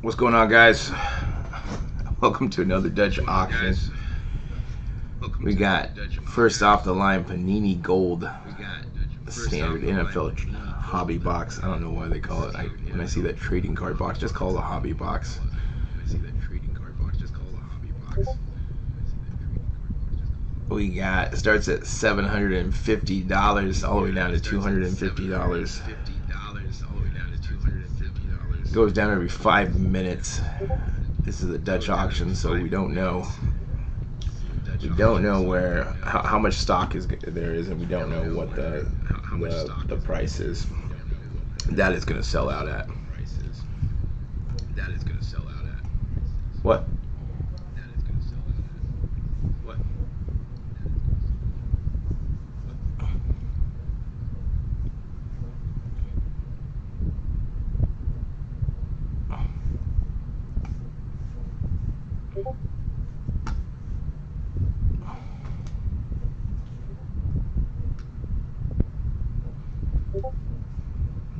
What's going on, guys? Welcome to another Dutch auction. We got first off the line Panini Gold standard NFL hobby box. I don't know why they call it. When I see that trading card box, just call it a hobby box. We got, it starts at $750 all the way down to $250. Goes down every 5 minutes. This is a Dutch auction, so we don't know. We don't know where how much stock there is, and we don't know what the price is. That is going to sell out at. What?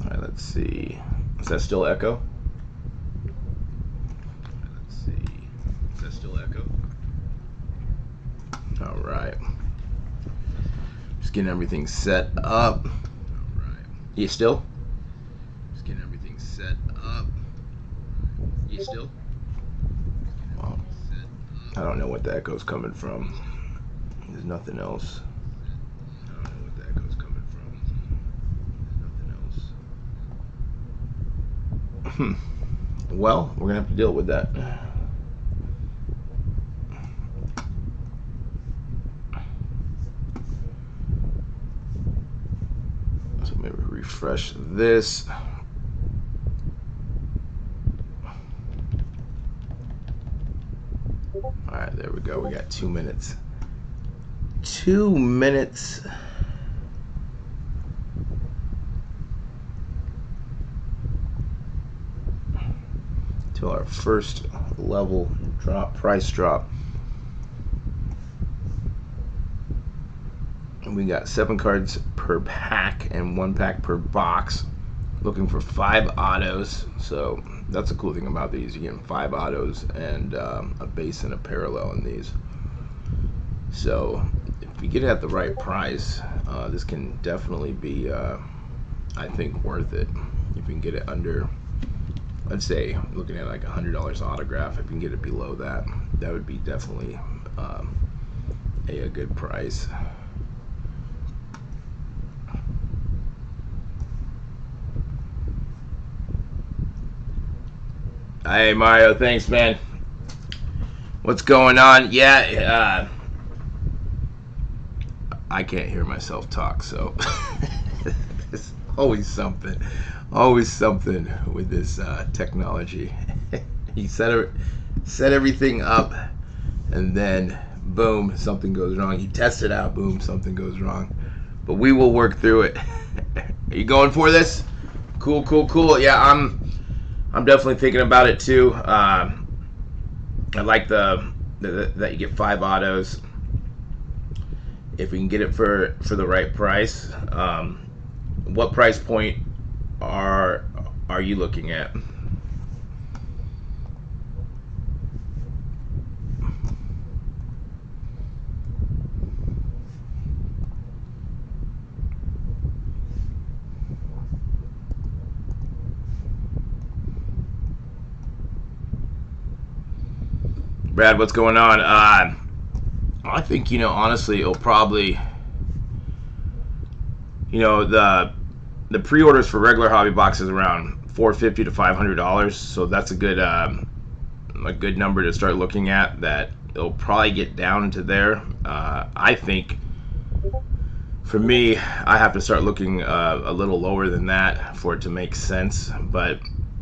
Alright, let's see. Is that still echo? Alright. Just getting everything set up. You still? Well, I don't know what the echo's coming from. There's nothing else. Well, we're gonna have to deal with that. So maybe refresh this. Alright, there we go. We got 2 minutes. 2 minutes. Till our first level drop, price drop. And we got 7 cards per pack and 1 pack per box. Looking for 5 autos. So that's the cool thing about these. You're getting 5 autos and a base and a parallel in these. So if you get it at the right price, this can definitely be, I think, worth it. If you can get it under, let's say, looking at like $100 autograph, if you can get it below that, that would be definitely a good price. Hey Mario, thanks man. What's going on? Yeah, I can't hear myself talk, so it's always something with this technology. You set everything up, and then boom, something goes wrong. You test it out, boom, something goes wrong. But we will work through it. Are you going for this? Cool. Yeah, I'm definitely thinking about it too. I like that you get 5 autos. If we can get it for the right price. What price point are you looking at? Brad, what's going on? I think, honestly, it'll probably, the pre-orders for regular hobby boxes around $450 to $500, so that's a good number to start looking at. That it'll probably get down to there. I think for me, I have to start looking a little lower than that for it to make sense. But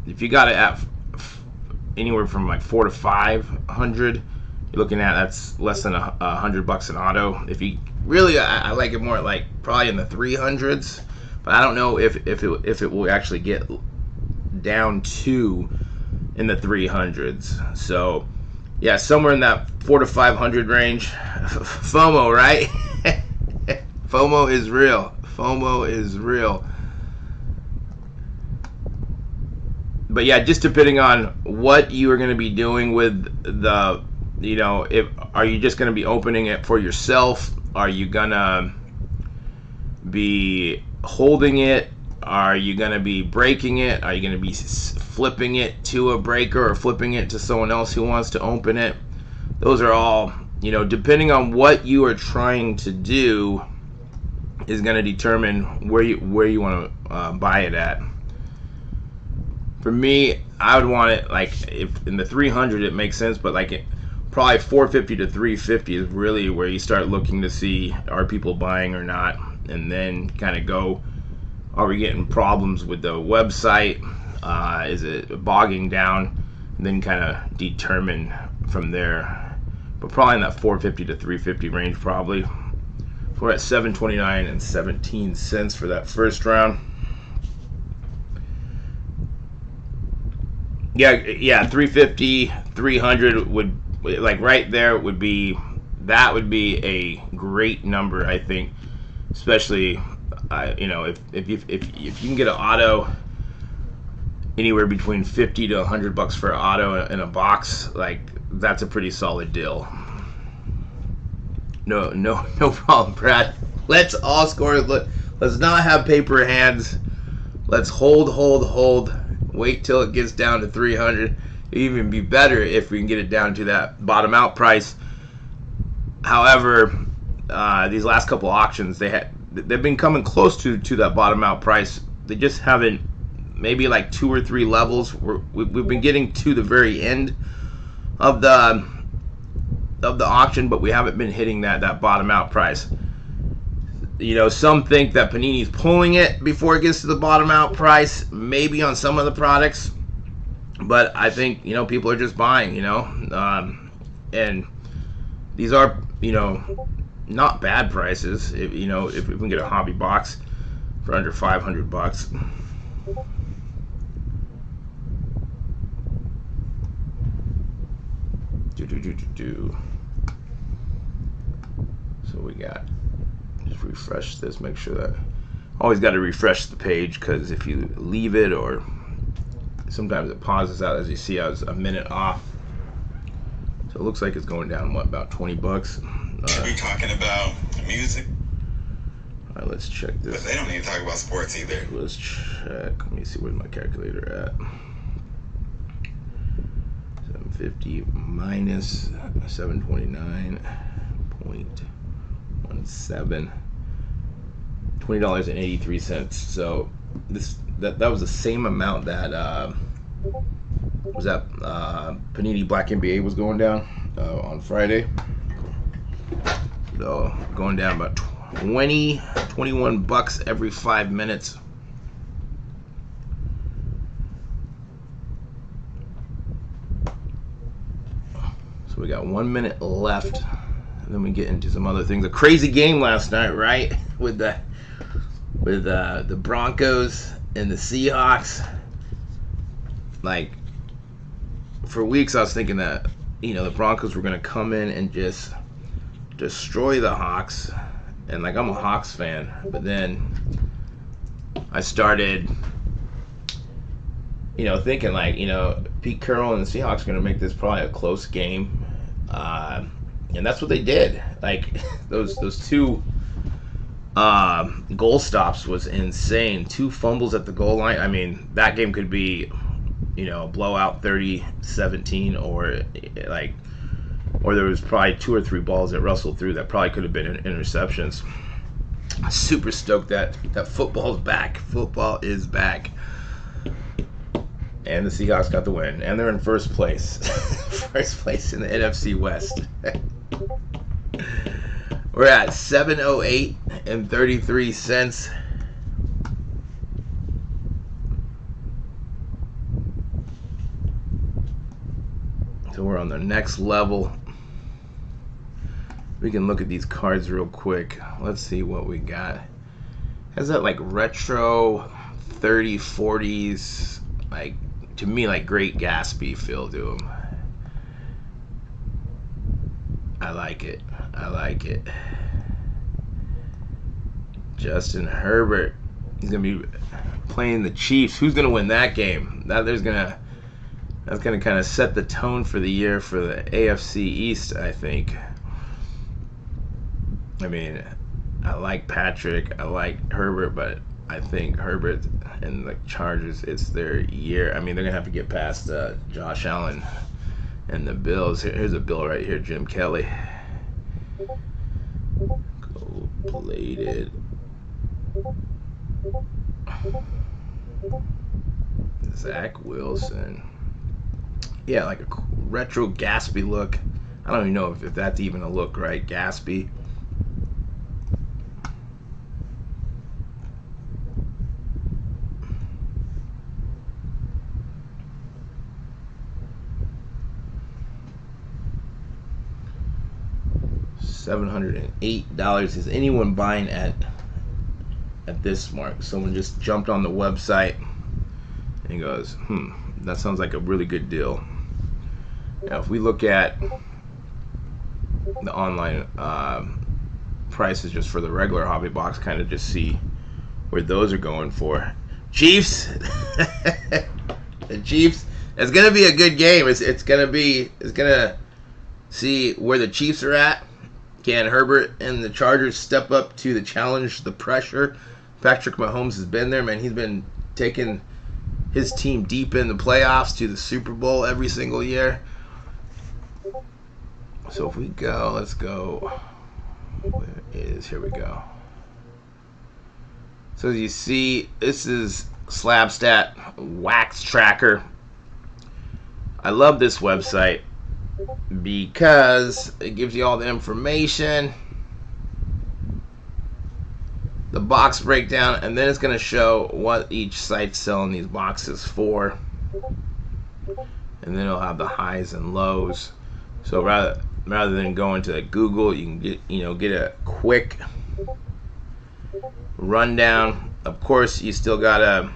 if you got it at anywhere from like $400 to $500, you're looking at, that's less than $100 an auto. If you really, I like it more like probably in the 300s, but I don't know if it will actually get down to in the 300s. So yeah, somewhere in that 400 to 500 range. FOMO, right? FOMO is real. FOMO is real. but yeah, just depending on what you are going to be doing with the, if are you just going to be opening it for yourself? Are you going to be holding it? Are you going to be breaking it? Are you going to be flipping it to a breaker or flipping it to someone else who wants to open it? Those are all, depending on what you are trying to do, is going to determine where you want to buy it at. For me, I would want it like if in the 300 it makes sense, but like probably 450 to 350 is really where you start looking to see, are people buying or not, and then kind of go, are we getting problems with the website? Is it bogging down? And then kind of determine from there. But probably in that 450 to 350 range probably. We're at 729 and 17 cents for that first round. Yeah, 350, 300 would, like right there would be, that would be a great number, I think, especially if you can get an auto anywhere between 50 to 100 bucks for an auto in a box, like that's a pretty solid deal. No problem, Brad. Let's all score. Let's not have paper hands. Let's hold. Wait till it gets down to 300. It'd even be better if we can get it down to that bottom out price. However, these last couple auctions, they've been coming close to that bottom out price. They just haven't, maybe like 2 or 3 levels. We've been getting to the very end of the auction, but we haven't been hitting that bottom out price. Some think that Panini's pulling it before it gets to the bottom out price, maybe on some of the products, but I think people are just buying, and these are not bad prices. If we can get a hobby box for under 500 bucks. So we got, just refresh this, make sure that, always got to refresh the page, because if you leave it, or sometimes it pauses out, as you see I was a minute off. So it looks like it's going down, what, about 20 bucks? Are we talking about music? All right, let's check this. But they don't even talk about sports either. Let's check. Let me see, where's my calculator at? 750 minus 729.17. $20.83. So that was the same amount that Panini Black NBA was going down on Friday. So going down about 21 bucks every 5 minutes. So we got 1 minute left, and then we get into some other things. A crazy game last night, right? With the Broncos and the Seahawks. Like, for weeks I was thinking that the Broncos were going to come in and just destroy the Hawks, and like, I'm a Hawks fan, but then I started thinking like, Pete Carroll and the Seahawks are going to make this probably a close game, and that's what they did. Like, those 2 goal stops was insane. 2 fumbles at the goal line. I mean, that game could be blowout 30-17, or there was probably 2 or 3 balls that Russell threw that probably could have been interceptions. Super stoked that football's back. Football is back. And the Seahawks got the win. And they're in first place. First place in the NFC West. We're at 708 and 33 cents. So we're on the next level. We can look at these cards real quick. Let's see what we got. Has that like retro 30s, 40s, like, to me, like Great Gatsby feel to them. I like it. I like it. Justin Herbert He's gonna be playing the Chiefs. Who's gonna win that game? That's gonna kind of set the tone for the year for the AFC East, I think. I mean, I like Patrick, I like Herbert, but I think Herbert and the Chargers, it's their year. I mean, they're gonna have to get past Josh Allen and the Bills. Here's a Bill right here, Jim Kelly. Gold-plated. Zach Wilson. Yeah, like a retro Gatsby look. I don't even know if that's even a look, right? Gatsby. $708. Is anyone buying at this mark? Someone just jumped on the website and goes, that sounds like a really good deal. Now, if we look at the online prices just for the regular hobby box, kind of just see where those are going for. Chiefs, the Chiefs. It's gonna be a good game. It's gonna see where the Chiefs are at. Can Herbert and the Chargers step up to the challenge, the pressure? Patrick Mahomes has been there, man. He's been taking his team deep in the playoffs to the Super Bowl every single year. So if we go, let's go. Where is, here we go. So as you see, this is Slabstat Wax Tracker. I love this website because it gives you all the information, the box breakdown, and then it's going to show what each site's selling these boxes for, and then it'll have the highs and lows. So rather than going to Google, you can get a quick rundown. Of course, you still gotta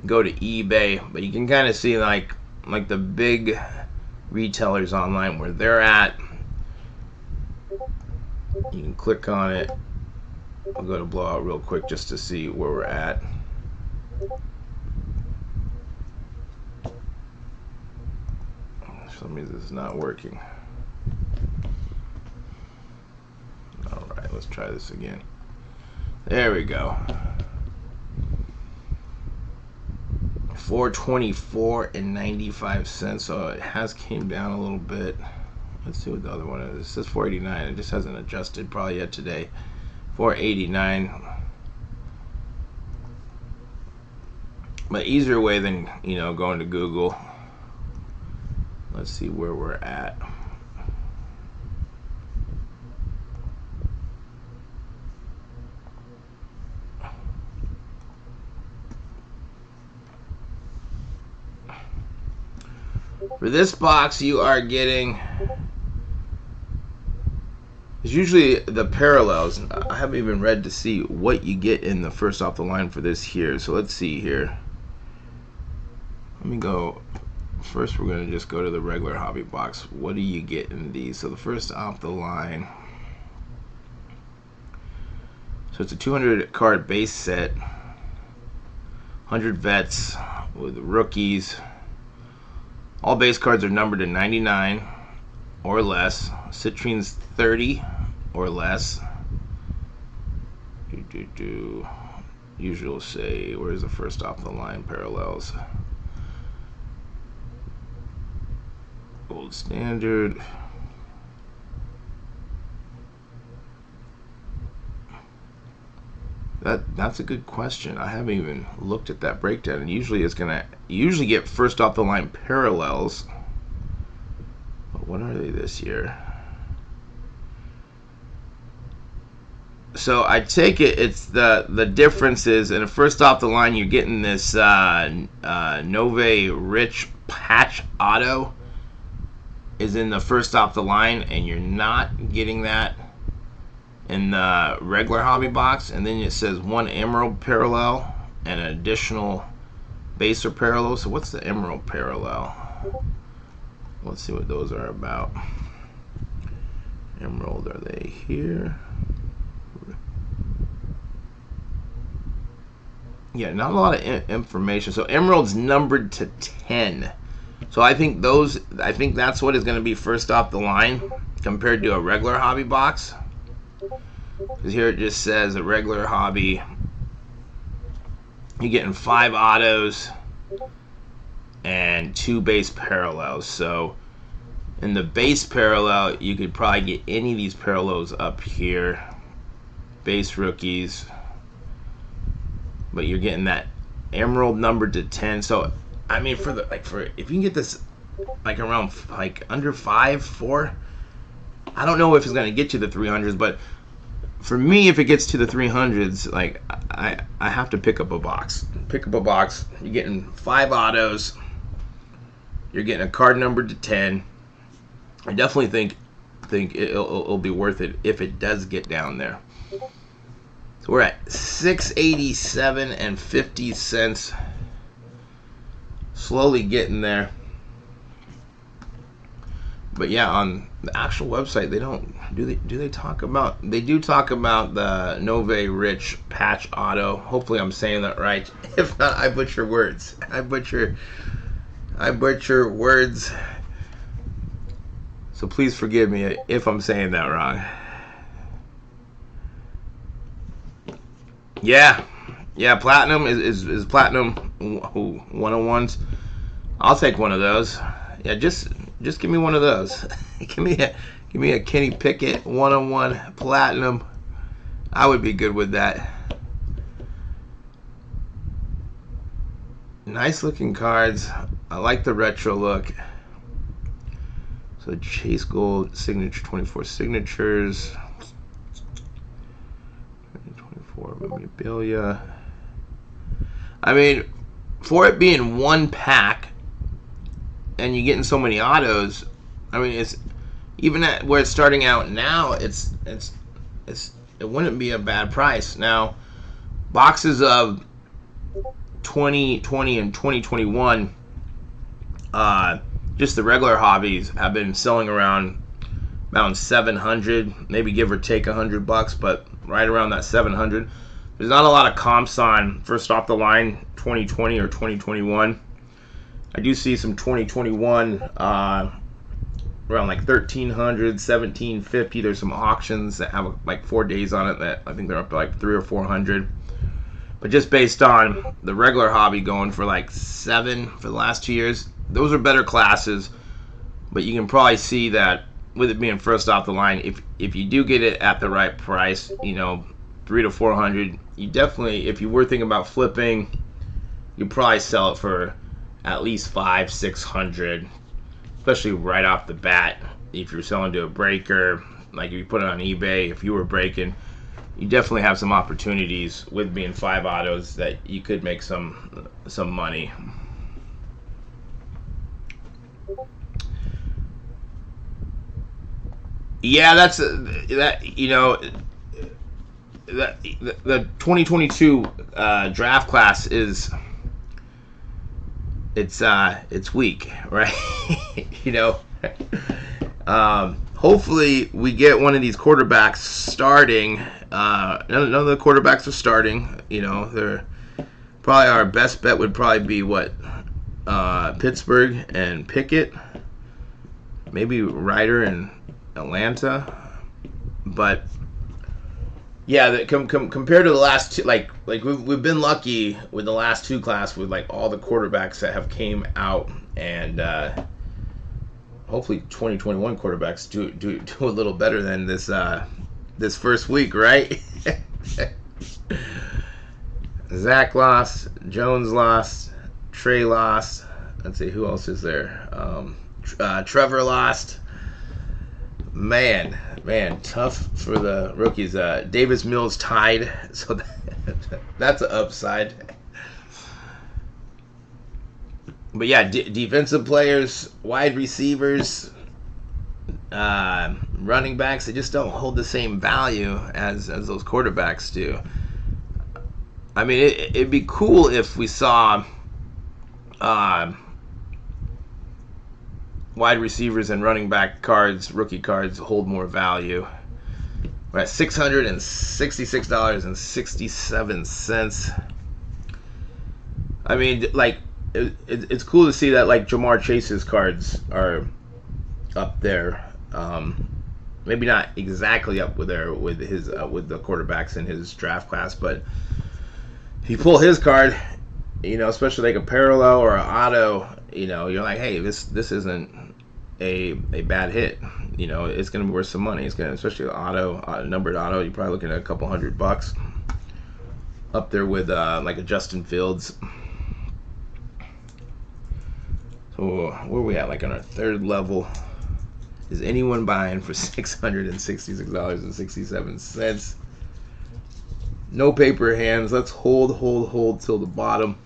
go to eBay, but you can kind of see like the big retailers online where they're at. You can click on it. I'll go to Blowout real quick just to see where we're at. For some reason this is not working. Alright, let's try this again. There we go. $424.95. So it has came down a little bit. Let's see what the other one is. It says $4.89. It just hasn't adjusted probably yet today. $4.89. But easier way than going to Google. Let's see where we're at. For this box, you are getting, it's usually the parallels. I haven't even read to see what you get in the first off the line for this here. So let's see here. Let me go. First, we're going to just go to the regular hobby box. What do you get in these? So the first off the line. So it's a 200 card base set. 100 vets with rookies. All base cards are numbered to 99 or less. Citrine's 30 or less. Usual say, where's the first off the line parallels? Gold standard. That's a good question. I haven't even looked at that breakdown. And usually it's gonna get first off the line parallels. But what are they this year? So I take it's the differences. And first off the line, you're getting this nouveau riche patch auto is in the first off the line, and you're not getting that in the regular hobby box. And then it says one emerald parallel and an additional base or parallel. So what's the emerald parallel? Let's see what those are about. Emerald, are they here? Yeah, not a lot of information. So Emerald's numbered to 10. So I think that's what is going to be first off the line compared to a regular hobby box. Because here it just says a regular hobby, you're getting 5 autos and 2 base parallels. So in the base parallel, you could probably get any of these parallels up here, base rookies, but you're getting that Emerald numbered to 10. So I mean, for if you can get this like around like under 4, I don't know if it's gonna get you the 300s, but for me, if it gets to the 300s, like I have to pick up a box. Pick up a box. You're getting 5 autos. You're getting a card numbered to 10. I definitely think it'll be worth it if it does get down there. So we're at $6.87 and 50 cents. Slowly getting there. But yeah, on the actual website, they don't they talk about, they do talk about the nouveau riche patch auto. Hopefully I'm saying that right. If not, I butcher words. I butcher words. So please forgive me if I'm saying that wrong. Yeah, platinum is platinum 101s. I'll take one of those. Yeah, just give me one of those. give me a Kenny Pickett 101 platinum. I would be good with that. Nice looking cards. I like the retro look. So Chase Gold signature, 24 signatures. 24 memorabilia. I mean, for it being one pack and you're getting so many autos, I mean, it's even at where it's starting out now, it wouldn't be a bad price. Now, boxes of 2020 and 2021, just the regular hobbies have been selling around 700, maybe give or take $100, but right around that 700. There's not a lot of comps on first off the line 2020 or 2021. I do see some 2021 around like 1300, 1750. There's some auctions that have like 4 days on it that I think they're up to like 300 or 400. But just based on the regular hobby going for like 7 for the last 2 years, those are better classes. But you can probably see that with it being first off the line, if you do get it at the right price, you know, 300 to 400, you definitely, if you were thinking about flipping, you'd probably sell it for at least 500, 600, especially right off the bat. If you're selling to a breaker, like if you put it on eBay, if you were breaking, you definitely have some opportunities with being 5 autos that you could make some money. Yeah, that's that. You know, the 2022 draft class is it's weak, right? You know, hopefully we get one of these quarterbacks starting. None of the quarterbacks are starting. You know, they're probably our best bet would probably be what Pittsburgh and Pickett, maybe Ryder and Atlanta, but yeah, compared to the last two, like we've been lucky with the last 2 class with like all the quarterbacks that have came out, and hopefully 2021 quarterbacks do a little better than this first week, right? Zach lost, Jones lost, Trey lost. Let's see who else is there. Trevor lost. Man, tough for the rookies. Davis Mills tied, so that's an upside. But yeah, defensive players, wide receivers, running backs, they just don't hold the same value as those quarterbacks do. I mean, it'd be cool if we saw wide receivers and running back cards, rookie cards, hold more value. We're at $666.67. I mean, like, it's cool to see that, like, Jamar Chase's cards are up there. Maybe not exactly up with there with his with the quarterbacks in his draft class, but if you pull his card, you know, especially like a parallel or an auto, you know, you're like, hey, this isn't a bad hit. You know, it's going to be worth some money. It's going to, especially an auto, numbered auto, you're probably looking at a couple $100 up there with like a Justin Fields. So where are we at? Like on our third level. Is anyone buying for $666.67? No paper hands. Let's hold till the bottom.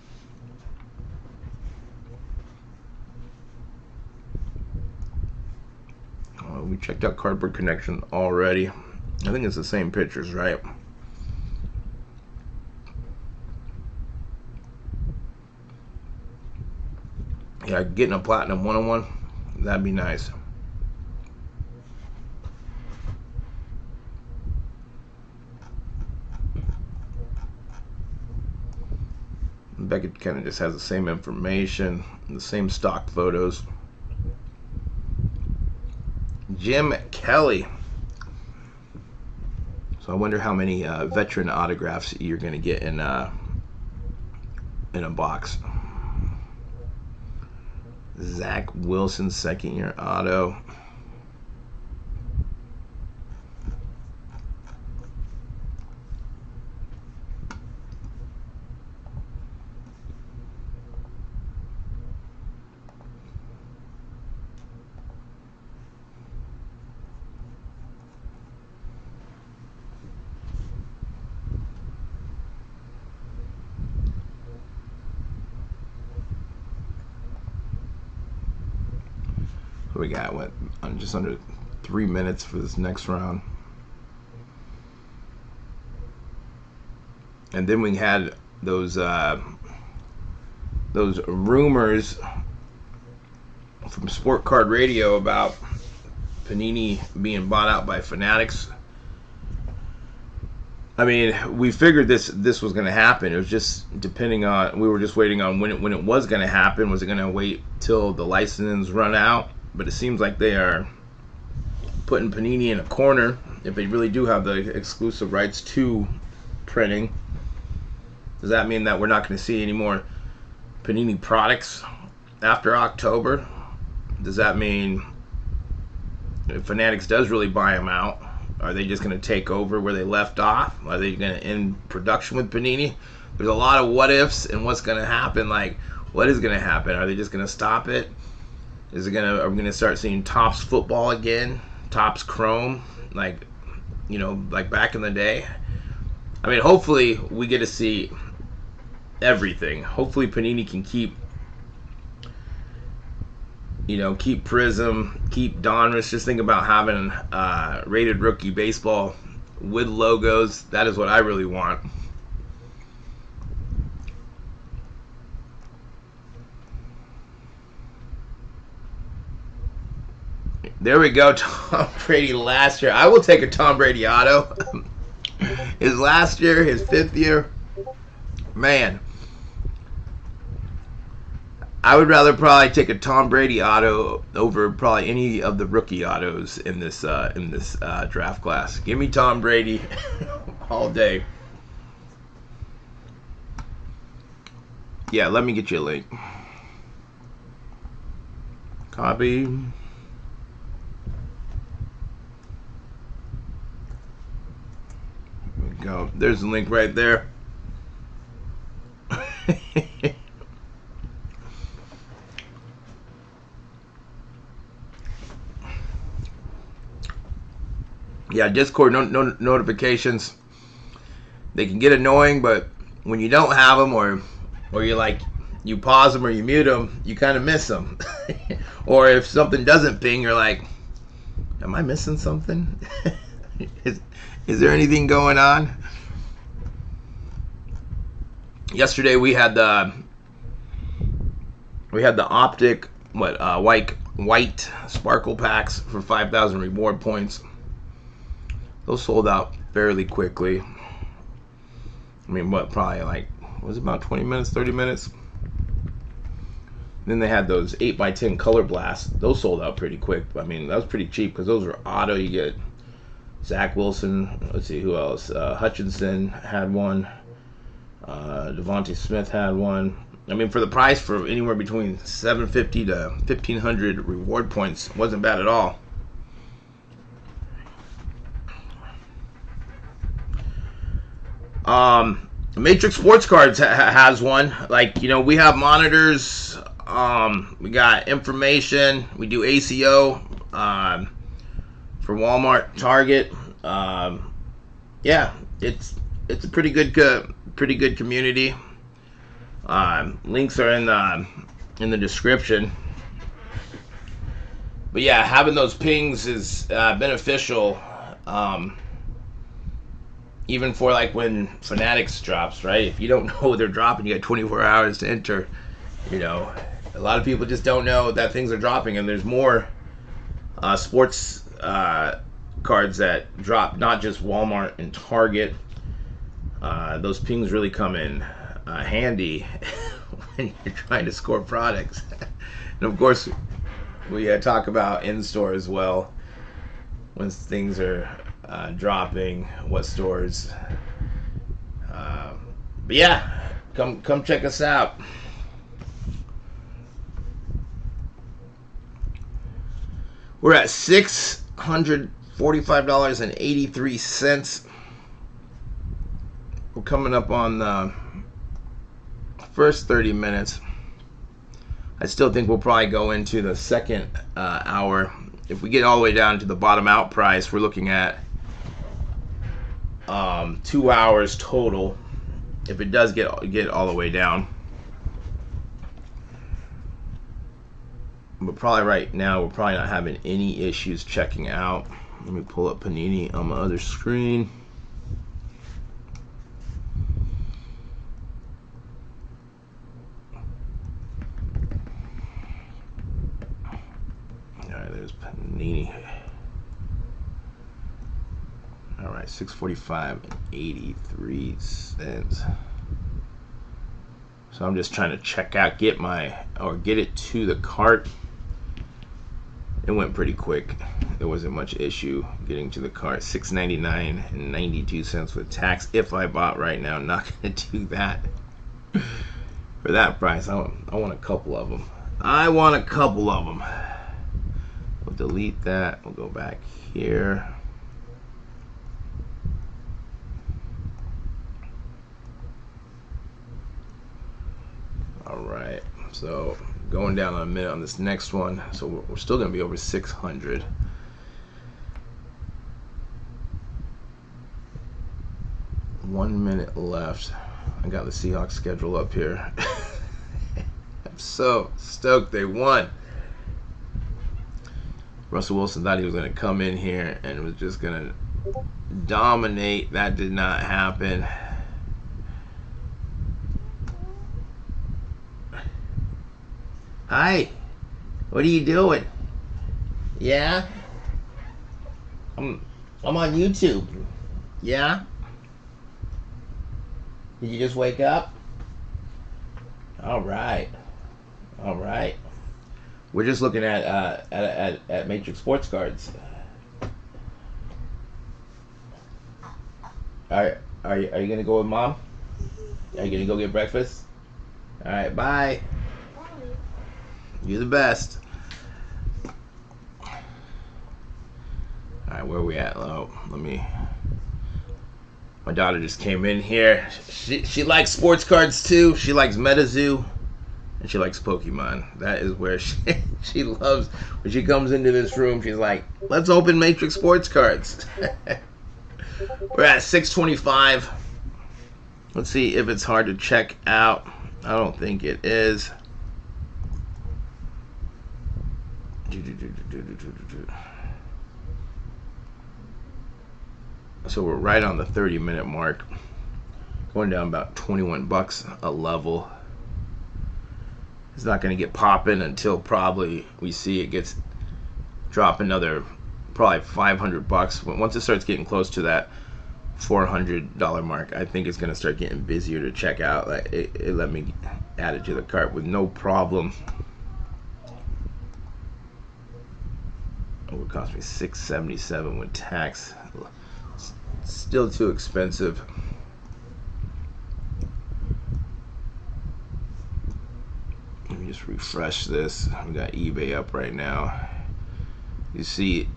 We checked out Cardboard Connection already. I think it's the same pictures, right? Yeah, getting a platinum 101, that'd be nice. Beckett kind of just has the same information, the same stock photos. Jim Kelly. So I wonder how many veteran autographs you're going to get in a box. Zach Wilson, second-year auto. We got what, just under 3 minutes for this next round, and then we had those rumors from Sport Card Radio about Panini being bought out by Fanatics. I mean, we figured this was going to happen. It was just depending on, we were just waiting on when it was going to happen. Was it going to wait till the licenses run out? But it seems like they are putting Panini in a corner if they really do have the exclusive rights to printing. Does that mean that we're not going to see any more Panini products after October? Does that mean if Fanatics does really buy them out, are they just going to take over where they left off? Are they going to end production with Panini? There's a lot of what ifs and what's going to happen. Like, what is going to happen? Are they just going to stop it? Are we gonna start seeing Topps football again? Topps Chrome, like, you know, like back in the day. I mean, hopefully we get to see everything. Hopefully Panini can keep Prizm, keep Donruss. Just think about having rated rookie baseball with logos. That is what I really want. There we go, Tom Brady last year. I will take a Tom Brady auto. His last year, his 5th year. Man. I would rather probably take a Tom Brady auto over probably any of the rookie autos in this draft class. Give me Tom Brady all day. Yeah, let me get you a link. Copy. Go. There's the link right there. Yeah, Discord no notifications. They can get annoying, but when you don't have them, or you like, you pause them or you mute them, you kind of miss them. Or if something doesn't ping, you're like, am I missing something? Is there anything going on? Yesterday we had the Optic white sparkle packs for 5,000 reward points. Those sold out fairly quickly. I mean, what, probably like, was it about 20 minutes, 30 minutes? Then they had those 8x10 color blasts. Those sold out pretty quick. I mean, that was pretty cheap because those were auto. You get Zach Wilson. Let's see who else. Hutchinson had one. Devontae Smith had one. I mean, for the price, for anywhere between $750 to $1,500 reward points, wasn't bad at all. Matrix Sports Cards has one. Like, you know, we have monitors. We got information. We do ACO for Walmart, Target. Yeah, it's a pretty good community. Links are in the description. But yeah, having those pings is beneficial. Even for like when Fanatics drops, right? If you don't know they're dropping, you got 24 hours to enter. You know, a lot of people just don't know that things are dropping, and there's more sports cards that drop, not just Walmart and Target. Those pings really come in handy when you're trying to score products. And of course, we talk about in-store as well. When things are dropping, what stores. But yeah, come check us out. We're at $645.83. We're coming up on the first 30 minutes. I still think we'll probably go into the second hour. If we get all the way down to the bottom out price, we're looking at 2 hours total. If it does get all the way down. But probably right now, we're probably not having any issues checking out. Let me pull up Panini on my other screen. Alright, there's Panini. Alright, $645.83. So I'm just trying to check out, get it to the cart. It went pretty quick. There wasn't much issue getting to the cart. $699.92 with tax. If I bought right now, I'm not gonna do that for that price. I want a couple of them. We'll delete that. We'll go back here. Alright, so going down in a minute on this next one. So we're still going to be over 600. One minute left. I got the Seahawks schedule up here. I'm so stoked they won. Russell Wilson thought he was going to come in here and was just going to dominate. That did not happen. Hi, what are you doing? Yeah? I'm on YouTube. Yeah? Did you just wake up? Alright. Alright. We're just looking at Matrix Sports Cards. Are you gonna go with Mom? Are you gonna go get breakfast? Alright, bye. You're the best. Alright, where are we at? Oh, my daughter just came in here. She likes sports cards too. She likes MetaZoo. And she likes Pokemon. That is where she loves. When she comes into this room, she's like, let's open Matrix Sports Cards. We're at 625. Let's see if it's hard to check out. I don't think it is. So we're right on the 30-minute mark, going down about 21 bucks a level. It's not going to get popping until probably we see it gets drop another probably 500 bucks. Once it starts getting close to that $400 mark, I think it's going to start getting busier to check out. It let me add it to the cart with no problem. It would cost me $677 with tax. Still too expensive. Let me just refresh this. We got eBay up right now. You see,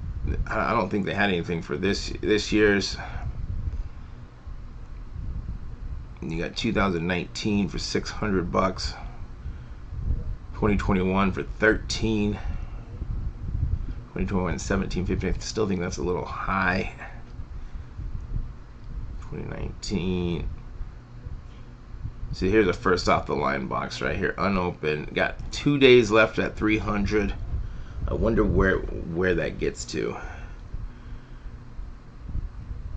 I don't think they had anything for this year's. You got 2019 for $600, 2021 for $13, 2021 $17.50. I still think that's a little high. 2019. See, here's a first off the line box right here, unopened. Got 2 days left at 300. I wonder where that gets to.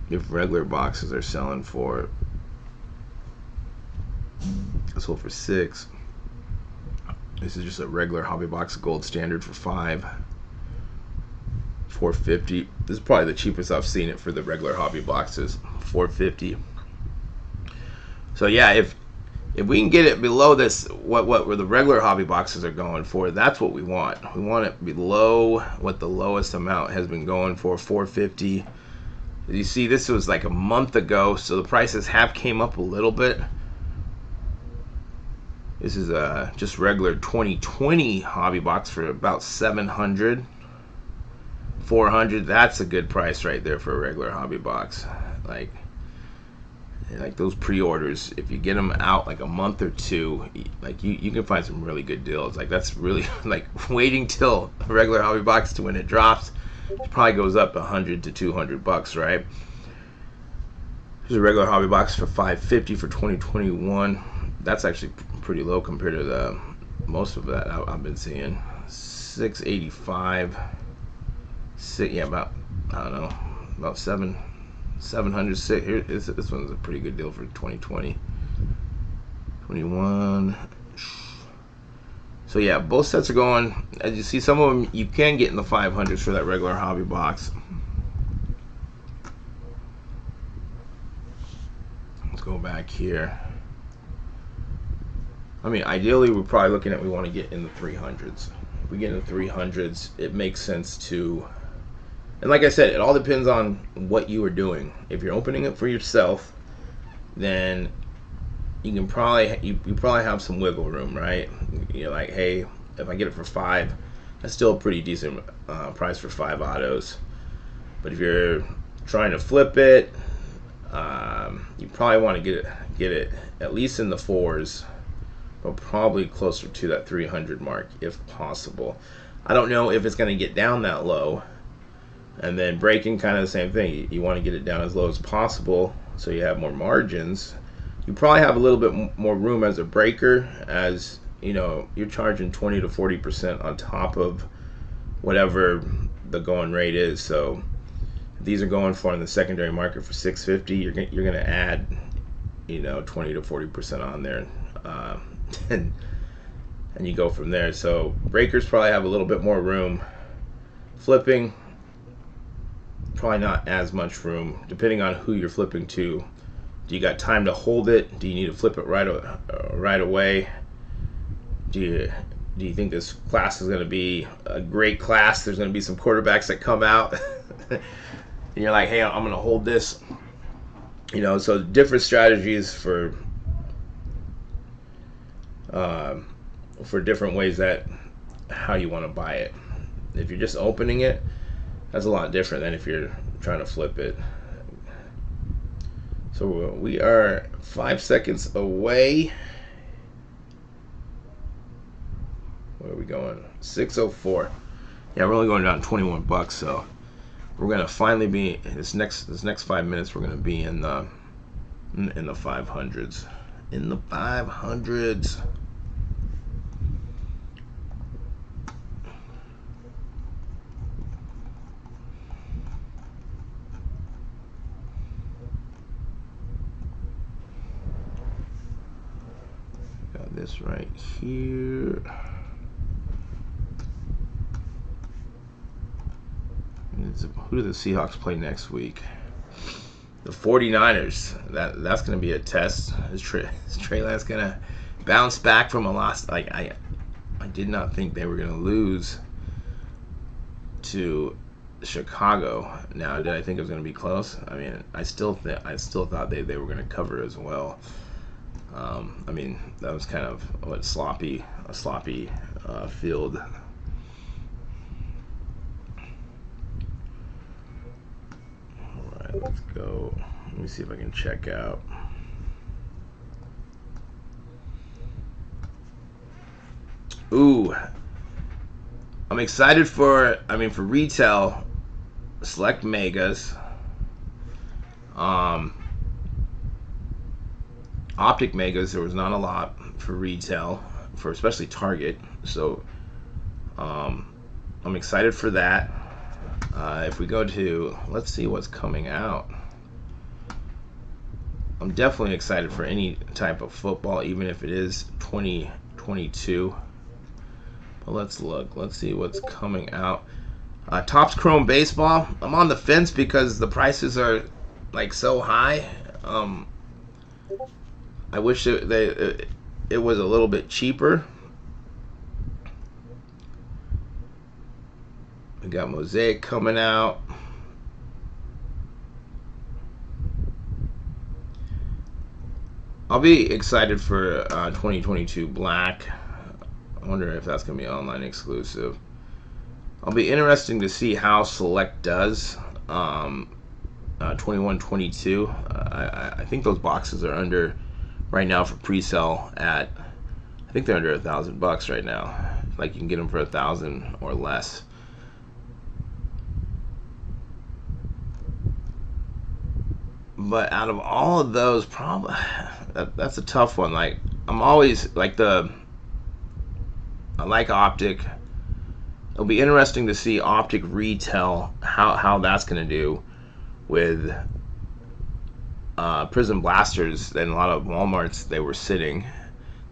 If regular boxes are selling for, I sold for $6. This is just a regular hobby box, gold standard for $5. $4.50. This is probably the cheapest I've seen it for the regular hobby boxes. $4.50. So yeah, if we can get it below this, what the regular hobby boxes are going for, that's what we want. We want it below what the lowest amount has been going for, $4.50. You see, this was like a month ago, so the prices have came up a little bit. This is just regular 2020 hobby box for about $700. $400. That's a good price right there for a regular hobby box. Like those pre-orders, if you get them out like a month or two, like you can find some really good deals. Like that's really like waiting till a regular hobby box to when it drops, it probably goes up $100 to $200, right? Here's a regular hobby box for $550 for 2021. That's actually pretty low compared to the most of that I've been seeing. $685. Yeah, about, I don't know, about $700. Here, this one's a pretty good deal for 2020. 21. So yeah, both sets are going. As you see, some of them you can get in the 500s for that regular hobby box. Let's go back here. I mean, ideally, we're probably looking at we want to get in the 300s. If we get in the 300s, it makes sense to. And like I said, it all depends on what you are doing. If you're opening it for yourself, then you can probably you probably have some wiggle room, right? You're like, hey, if I get it for $5, that's still a pretty decent price for 5 autos. But if you're trying to flip it, you probably want to get it at least in the 4s, but probably closer to that 300 mark if possible. I don't know if it's going to get down that low. And then breaking, kind of the same thing. You want to get it down as low as possible so you have more margins. You probably have a little bit more room as a breaker, as you know, you're charging 20 to 40% on top of whatever the going rate is. So if these are going for in the secondary market for $650, you're gonna add, you know, 20 to 40% on there, and you go from there. So breakers probably have a little bit more room. Flipping, probably not as much room, depending on who you're flipping to. Do you got time to hold it? Do you need to flip it right away? Do you think this class is going to be a great class? There's going to be some quarterbacks that come out, and you're like, hey, I'm going to hold this. You know, so different strategies for different ways that how you want to buy it. If you're just opening it, that's a lot different than if you're trying to flip it. So we are 5 seconds away. Where are we going? 6:04. Yeah, we're only going down $21, so we're gonna finally be this next 5 minutes. We're gonna be in the 500s. In the 500s. Got this right here. Who do the Seahawks play next week? The 49ers. That's going to be a test. Is Trey Lance going to bounce back from a loss? Like I did not think they were going to lose to Chicago. Now, did I think it was going to be close? I mean, I still thought they were going to cover as well. I mean, that was kind of a sloppy field. All right, let's go. Let me see if I can check out. Ooh, I'm excited for. I mean, for retail, select megas. Optic megas, there was not a lot for retail, for especially Target. So I'm excited for that. If we go to, let's see what's coming out. I'm definitely excited for any type of football, even if it is 2022. But let's look. Let's see what's coming out. Topps Chrome Baseball. I'm on the fence because the prices are like so high. I wish it was a little bit cheaper. We got Mosaic coming out. I'll be excited for 2022 Black. I wonder if that's going to be online exclusive. I'll be interesting to see how Select does. 21-22. I think those boxes are under right now for pre-sale at, I think they're under $1,000 right now. Like you can get them for $1,000 or less. But out of all of those, probably that's a tough one. Like I'm always like I like Optic. It'll be interesting to see Optic retail, how that's going to do with Prizm blasters. And a lot of Walmarts, they were sitting.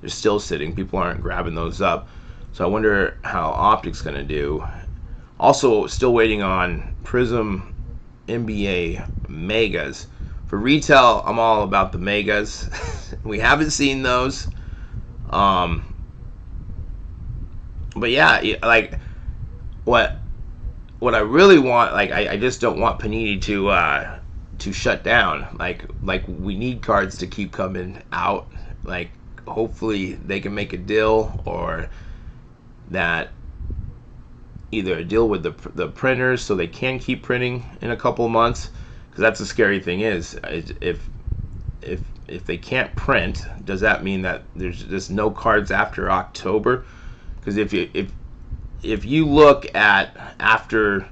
They're still sitting. People aren't grabbing those up. So I wonder how Optic's going to do. Also, still waiting on Prizm NBA Megas. For retail, I'm all about the Megas. We haven't seen those. But yeah, like what I really want, like I just don't want Panini to shut down. Like we need cards to keep coming out. Like hopefully they can make a deal, or that either a deal with the printers so they can keep printing in a couple of months. Because that's the scary thing is if they can't print, does that mean that there's just no cards after October? Because if you look at after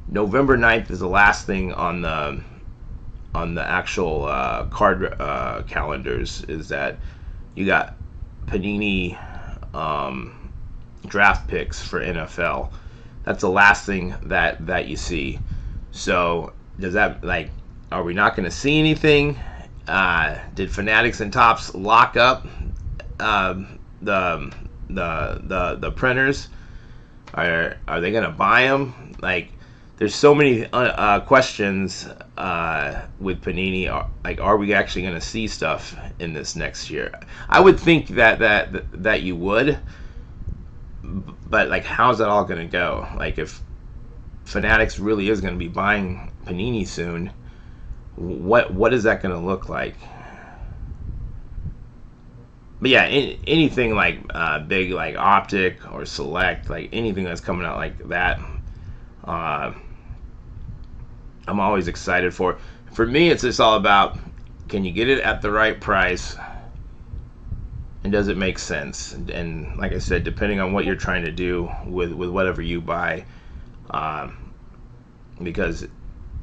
November 9th is the last thing on the actual card calendars, is that you got Panini draft picks for NFL. That's the last thing that you see. So does that, like, are we not going to see anything? Did Fanatics and Topps lock up the printers? Are they going to buy them? Like, there's so many questions with Panini. Like, are we actually going to see stuff in this next year? I would think that you would, but like, how's that all going to go? Like, if Fanatics really is going to be buying Panini soon, what is that going to look like? But yeah, anything like big, like Optic or Select, like anything that's coming out like that, I'm always excited for. For me, it's just all about, can you get it at the right price, and does it make sense? And like I said, depending on what you're trying to do with whatever you buy, because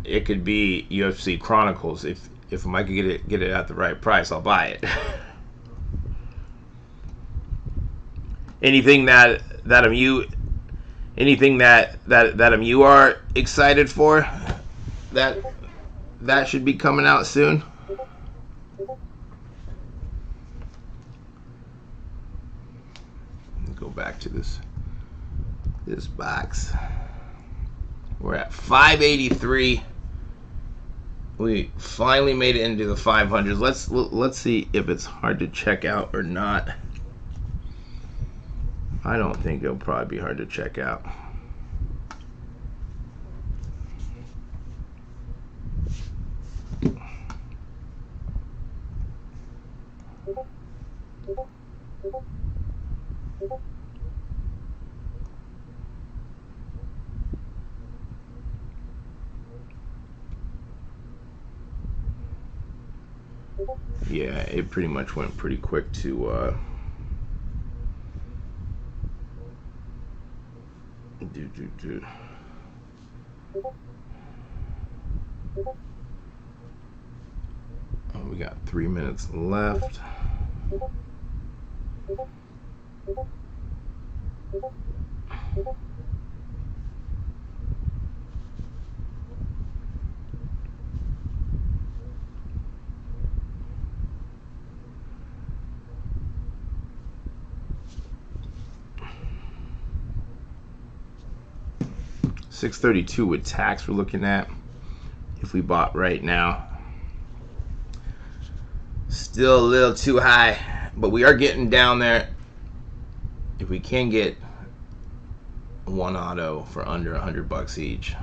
it could be UFC Chronicles. If I could get it at the right price, I'll buy it. Anything that you are excited for, that should be coming out soon. Go back to this box. We're at 583. We finally made it into the 500s. Let's see if it's hard to check out or not. I don't think it'll probably be hard to check out. Yeah, it pretty much went pretty quick to do. Oh, we got 3 minutes left. $632 with tax we're looking at if we bought right now. Still a little too high, but we are getting down there. If we can get one auto for under $100 each,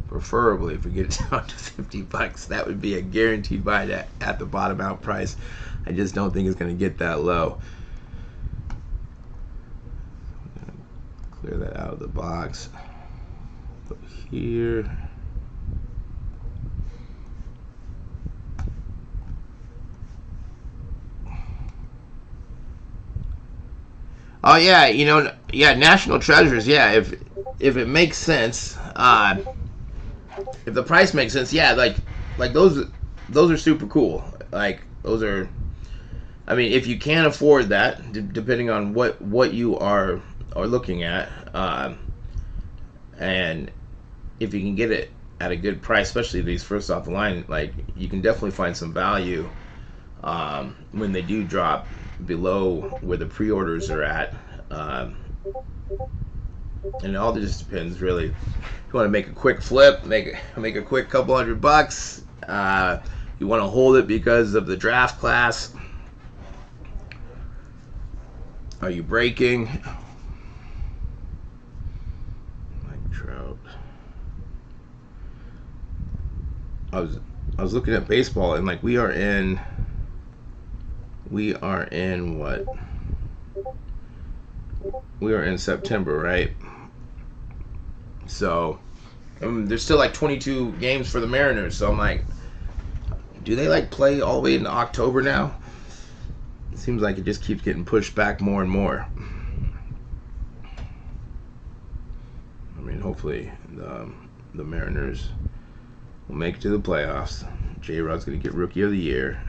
preferably if we get it down to $50, that would be a guaranteed buy at the bottom out price. I just don't think it's going to get that low. I'm going to clear that out of the box. Go here. Oh yeah, you know, yeah, national treasures. Yeah, if it makes sense, if the price makes sense, yeah, like those are super cool. Like those are, I mean, if you can afford that, depending on what you are looking at, and if you can get it at a good price, especially these first off the line, like you can definitely find some value when they do drop below where the pre-orders are at, and it all just depends really. If you want to make a quick flip, make a quick couple $100, you want to hold it because of the draft class. Are you breaking? Like Trout. I was looking at baseball and like we are in what? We are in September, right? So there's still like 22 games for the Mariners. So I'm like, do they like play all the way into October now? It seems like it just keeps getting pushed back more and more. I mean, hopefully the Mariners will make it to the playoffs. J-Rod's going to get Rookie of the Year.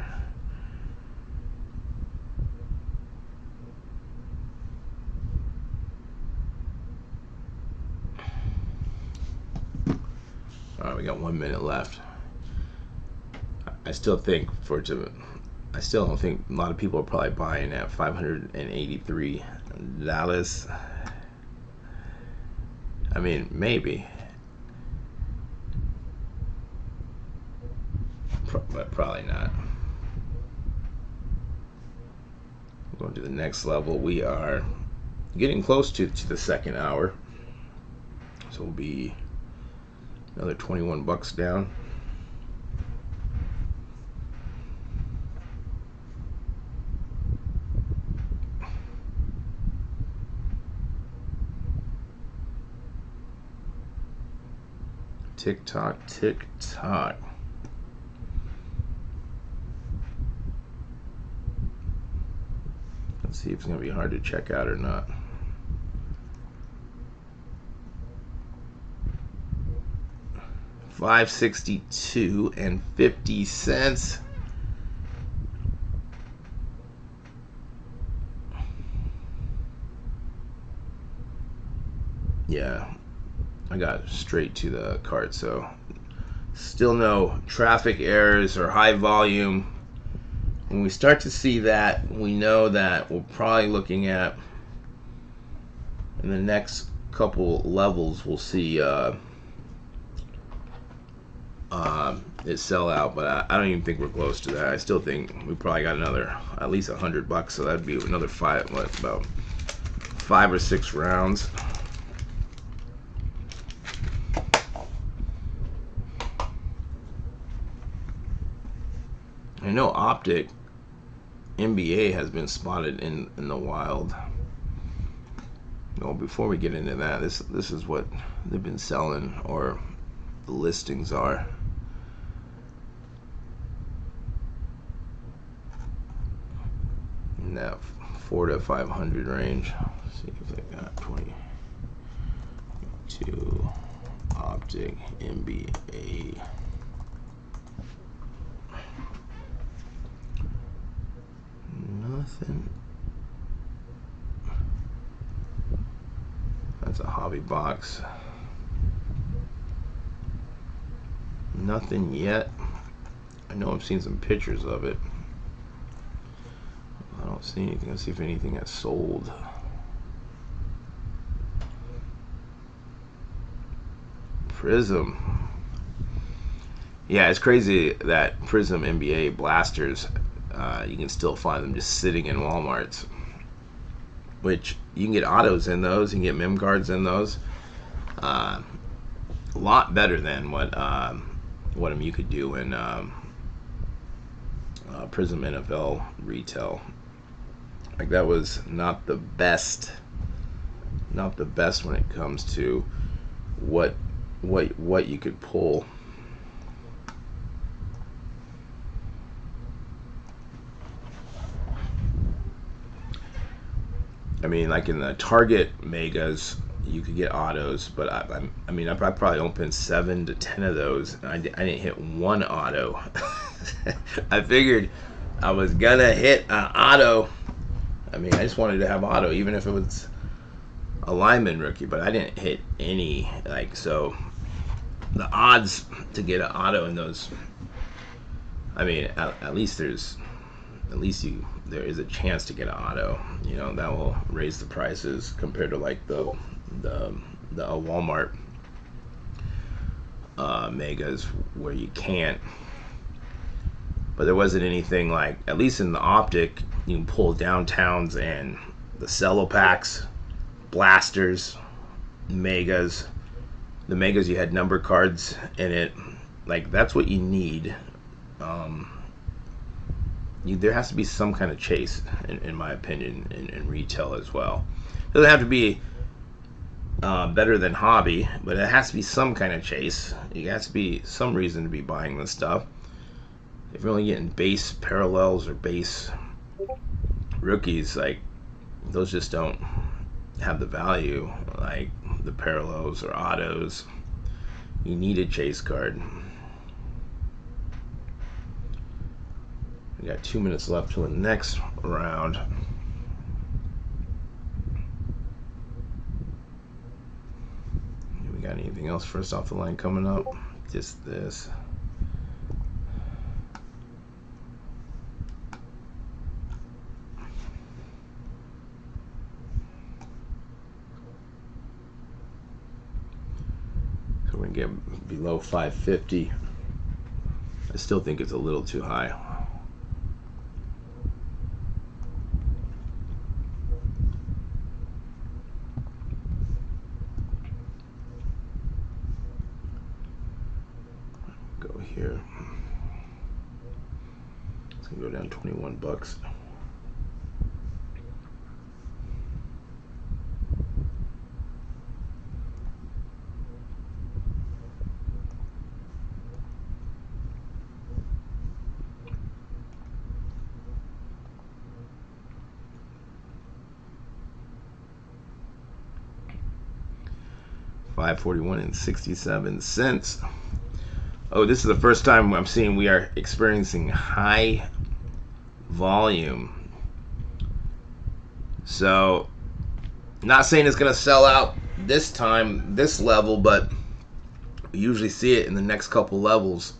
All right, we got 1 minute left. I still think I still don't think a lot of people are probably buying at $583. I mean, maybe, but probably not. Going to the next level. We are getting close to the second hour, so we'll be another $21 down. Tick tock, tick tock. Let's see if it's going to be hard to check out or not. $5.62.50. Yeah, I got straight to the cart, so still no traffic errors or high volume. When we start to see that, we know that we're probably looking at, in the next couple levels, we'll see it sell out, but I don't even think we're close to that. I still think we probably got another at least $100, so that'd be another about 5 or 6 rounds. I know Optic NBA has been spotted in the wild. Well, before we get into that, this is what they've been selling, or the listings are. In that 400 to 500 range. Let's see if they got 22 Optic NBA. Nothing. That's a hobby box. Nothing yet. I know I've seen some pictures of it. I don't see anything. Let's see if anything has sold. Prizm. Yeah, it's crazy that Prizm NBA blasters, you can still find them just sitting in Walmarts. Which, you can get autos in those, you can get mem cards in those. A lot better than what you could do in Prizm NFL retail. Like, that was not the best when it comes to what you could pull. I mean, like in the Target megas, you could get autos, but I probably opened 7 to 10 of those, and I didn't hit one auto. I figured I was gonna hit an auto. I mean, I just wanted to have auto, even if it was a lineman rookie, but I didn't hit any. Like, so the odds to get an auto in those, I mean, at least there is a chance to get an auto. You know, that will raise the prices compared to like the Walmart megas where you can't. But there wasn't anything like, at least in the Optic, you can pull downtowns and the cello packs, blasters, megas. The megas, you had number cards in it. Like, that's what you need. There has to be some kind of chase, in my opinion, in retail as well. It doesn't have to be better than hobby, but it has to be some kind of chase. It has to be some reason to be buying this stuff. If you're only getting base parallels or base rookies, like, those just don't have the value like the parallels or autos. You need a chase card. We got 2 minutes left till the next round. We got anything else first off the line coming up? Just this. So we're gonna get below 550. I still think it's a little too high. Go here. It's gonna go down 21 bucks. $5.41.67. Oh, this is the first time I'm seeing we are experiencing high volume. So, not saying it's going to sell out this time, this level, but we usually see it in the next couple levels.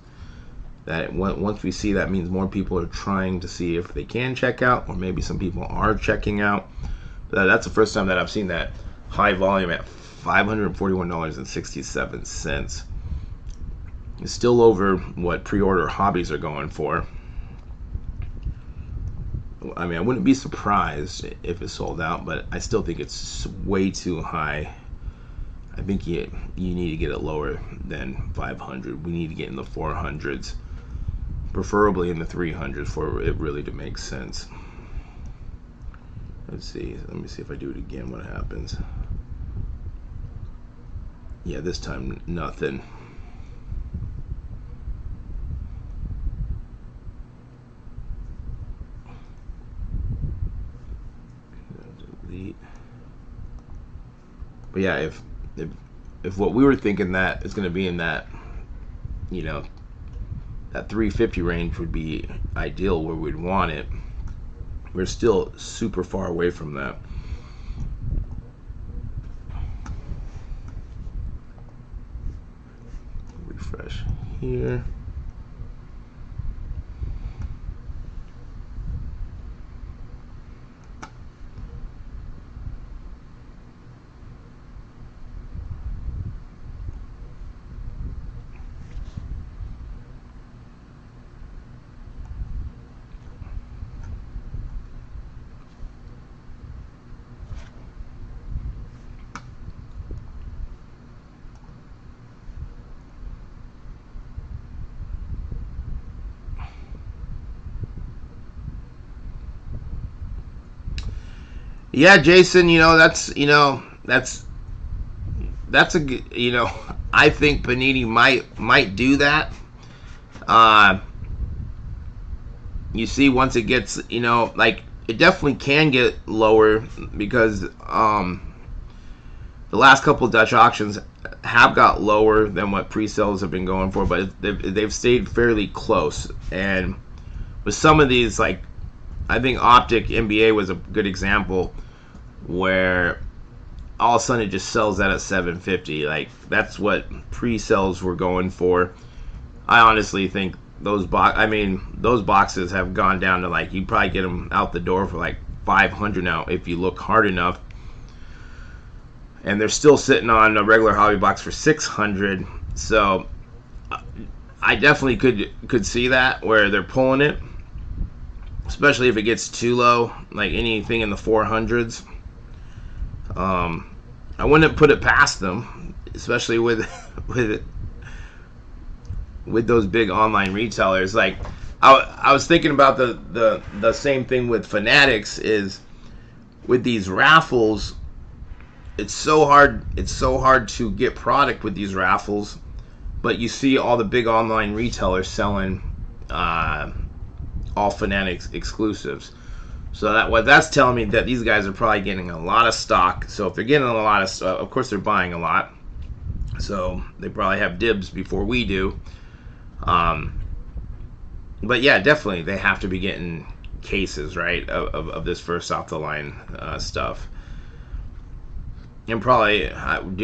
That once we see that, means more people are trying to see if they can check out, or maybe some people are checking out. That's the first time that I've seen that high volume at $541.67. It's still over what pre-order hobbies are going for. I mean, I wouldn't be surprised if it sold out, but I still think it's way too high. I think you need to get it lower than 500. We need to get in the 400s preferably in the 300s for it really to make sense. Let's see. Let me see if I do it again. What happens? Yeah, this time nothing. Delete. But yeah, if what we were thinking that is going to be in that, you know, that 350 range would be ideal where we'd want it, we're still super far away from that. Refresh here. Yeah, Jason, that's a I think Panini might do that. You see, once it gets, like, it definitely can get lower because the last couple of Dutch auctions have got lower than what pre-sales have been going for, but they've stayed fairly close. And with some of these, like, I think Optic NBA was a good example where all of a sudden it just sells that at $750. Like, that's what pre-sales were going for. I honestly think those boxes have gone down to, like, you probably get them out the door for like $500 now if you look hard enough. And they're still sitting on a regular hobby box for $600. So I definitely could see that where they're pulling it, especially if it gets too low, like anything in the 400s. I wouldn't put it past them, especially with those big online retailers. Like, I was thinking about the same thing with Fanatics, is with these raffles, it's so hard to get product with these raffles, but you see all the big online retailers selling all Fanatics exclusives. So what that's telling me, that these guys are probably getting a lot of stock. So if they're getting a lot of stock, of course they're buying a lot. So they probably have dibs before we do. But yeah, definitely they have to be getting cases, right, of this first off the line stuff. And probably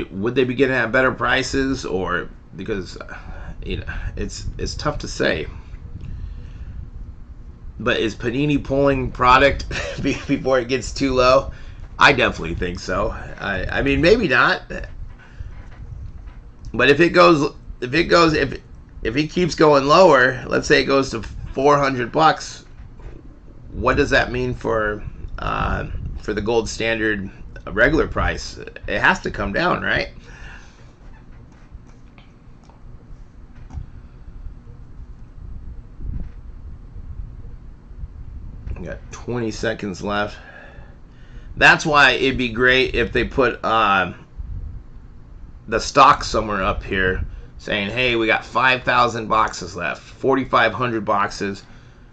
would they be getting at better prices, or because it's tough to say. But is Panini pulling product before it gets too low? I definitely think so. I mean, maybe not. But if he keeps going lower, let's say it goes to $400, what does that mean for the gold standard regular price? It has to come down, right? We got 20 seconds left. That's why it'd be great if they put the stock somewhere up here saying, hey, we got 5,000 boxes left, 4,500 boxes,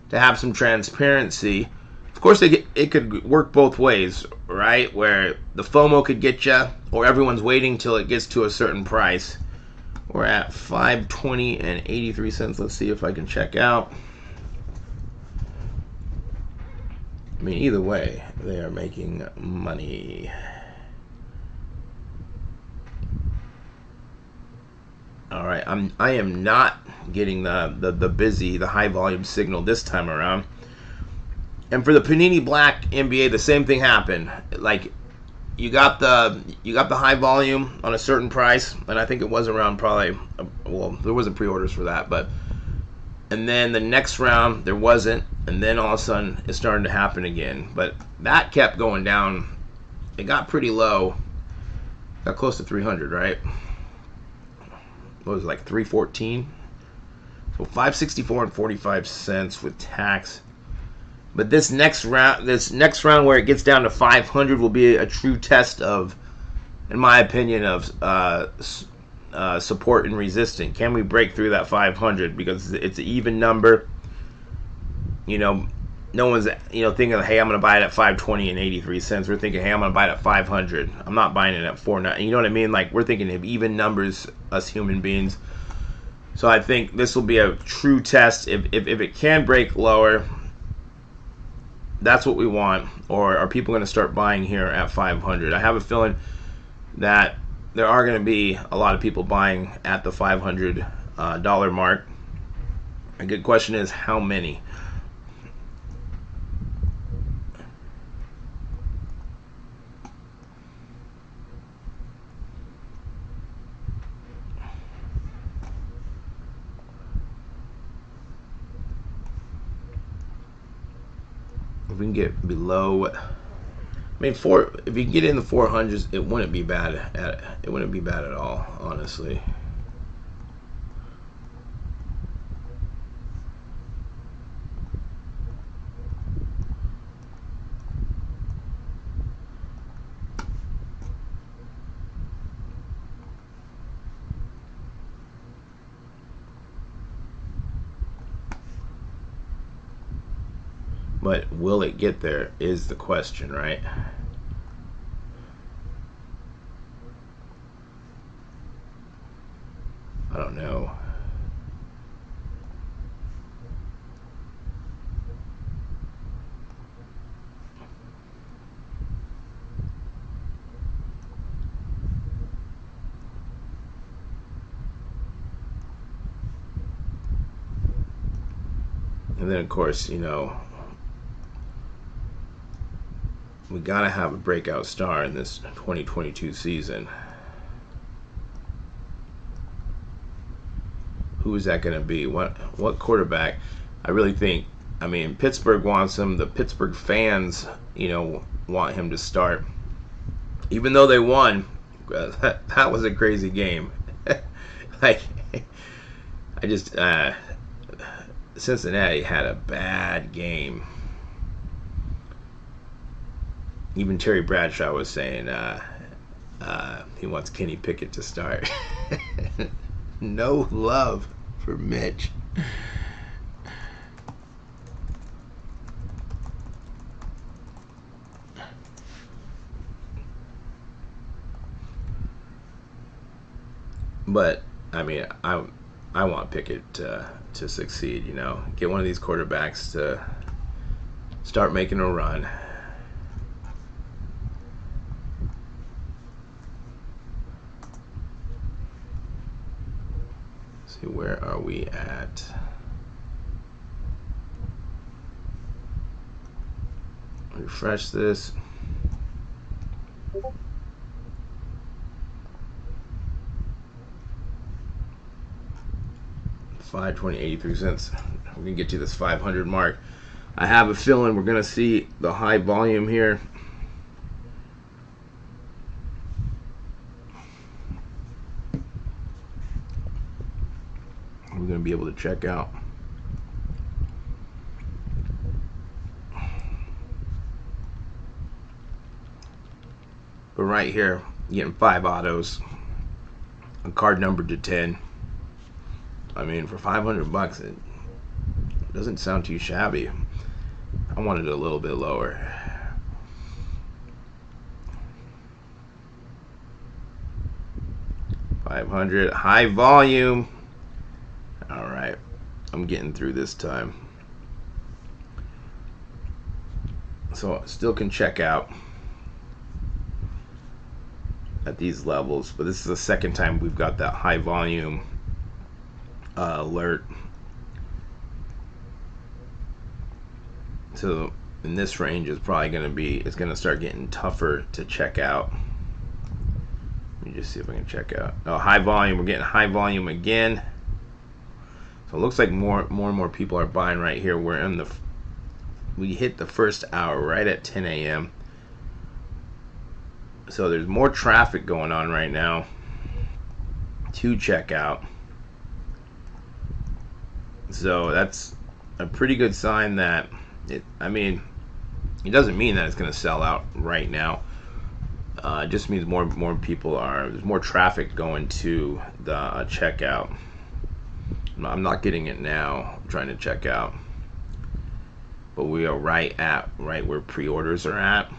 to have some transparency. Of course, it could work both ways, right? Where the FOMO could get you, or everyone's waiting till it gets to a certain price. We're at 520 and 83 cents. Let's see if I can check out. I mean, either way, they are making money. All right, I am not getting the high volume signal this time around. And for the Panini Black NBA, the same thing happened. Like, you got the high volume on a certain price, and I think it was around probably, well, there wasn't pre-orders for that, but, and then the next round there wasn't, and then all of a sudden it started to happen again. But that kept going down. It got pretty low. Got close to 300, right? What was it, like 314? So 564 and 45 cents with tax. But this next round where it gets down to 500 will be a true test of, in my opinion, of support and resistance. Can we break through that 500? Because it's an even number. You know, no one's thinking, hey, I'm going to buy it at 520 and 83 cents. We're thinking, hey, I'm going to buy it at 500. I'm not buying it at 490. You know what I mean? Like, we're thinking of even numbers, us human beings. So I think this will be a true test. If it can break lower, that's what we want. Or are people going to start buying here at 500? I have a feeling that there are going to be a lot of people buying at the $500 mark. A good question is, how many? If we can get below, I mean, if you can get in the 400s, it wouldn't be bad. It wouldn't be bad at all, honestly. But will it get there is the question, right? I don't know. And then, of course, you know, we got to have a breakout star in this 2022 season. Who is that going to be? What quarterback? I really think, I mean, Pittsburgh wants him. The Pittsburgh fans, you know, want him to start. Even though they won, that was a crazy game. Like, I just, Cincinnati had a bad game. Even Terry Bradshaw was saying he wants Kenny Pickett to start. No love for Mitch. But I mean, I want Pickett to succeed. You know, get one of these quarterbacks to start making a run. See, where are we at? Refresh this. $5.20.83. We're gonna get to this 500 mark. I have a feeling we're gonna see the high volume here. We're gonna be able to check out. But right here, you're getting 5 autos, a card numbered to 10. I mean, for $500, it doesn't sound too shabby. I wanted it a little bit lower. $500, high volume. All right, I'm getting through this time. So still can check out at these levels, but this is the second time we've got that high volume alert. So in this range is probably going to be, it's going to start getting tougher to check out. Let me just see if I can check out. Oh, high volume. We're getting high volume again. So it looks like more and more people are buying right here. We're in the, we hit the first hour right at 10 a.m. So there's more traffic going on right now to check out. So that's a pretty good sign that I mean, it doesn't mean that it's going to sell out right now. It just means more people there's more traffic going to the checkout. I'm not getting it now. I'm trying to check out, but we are right where pre-orders are at.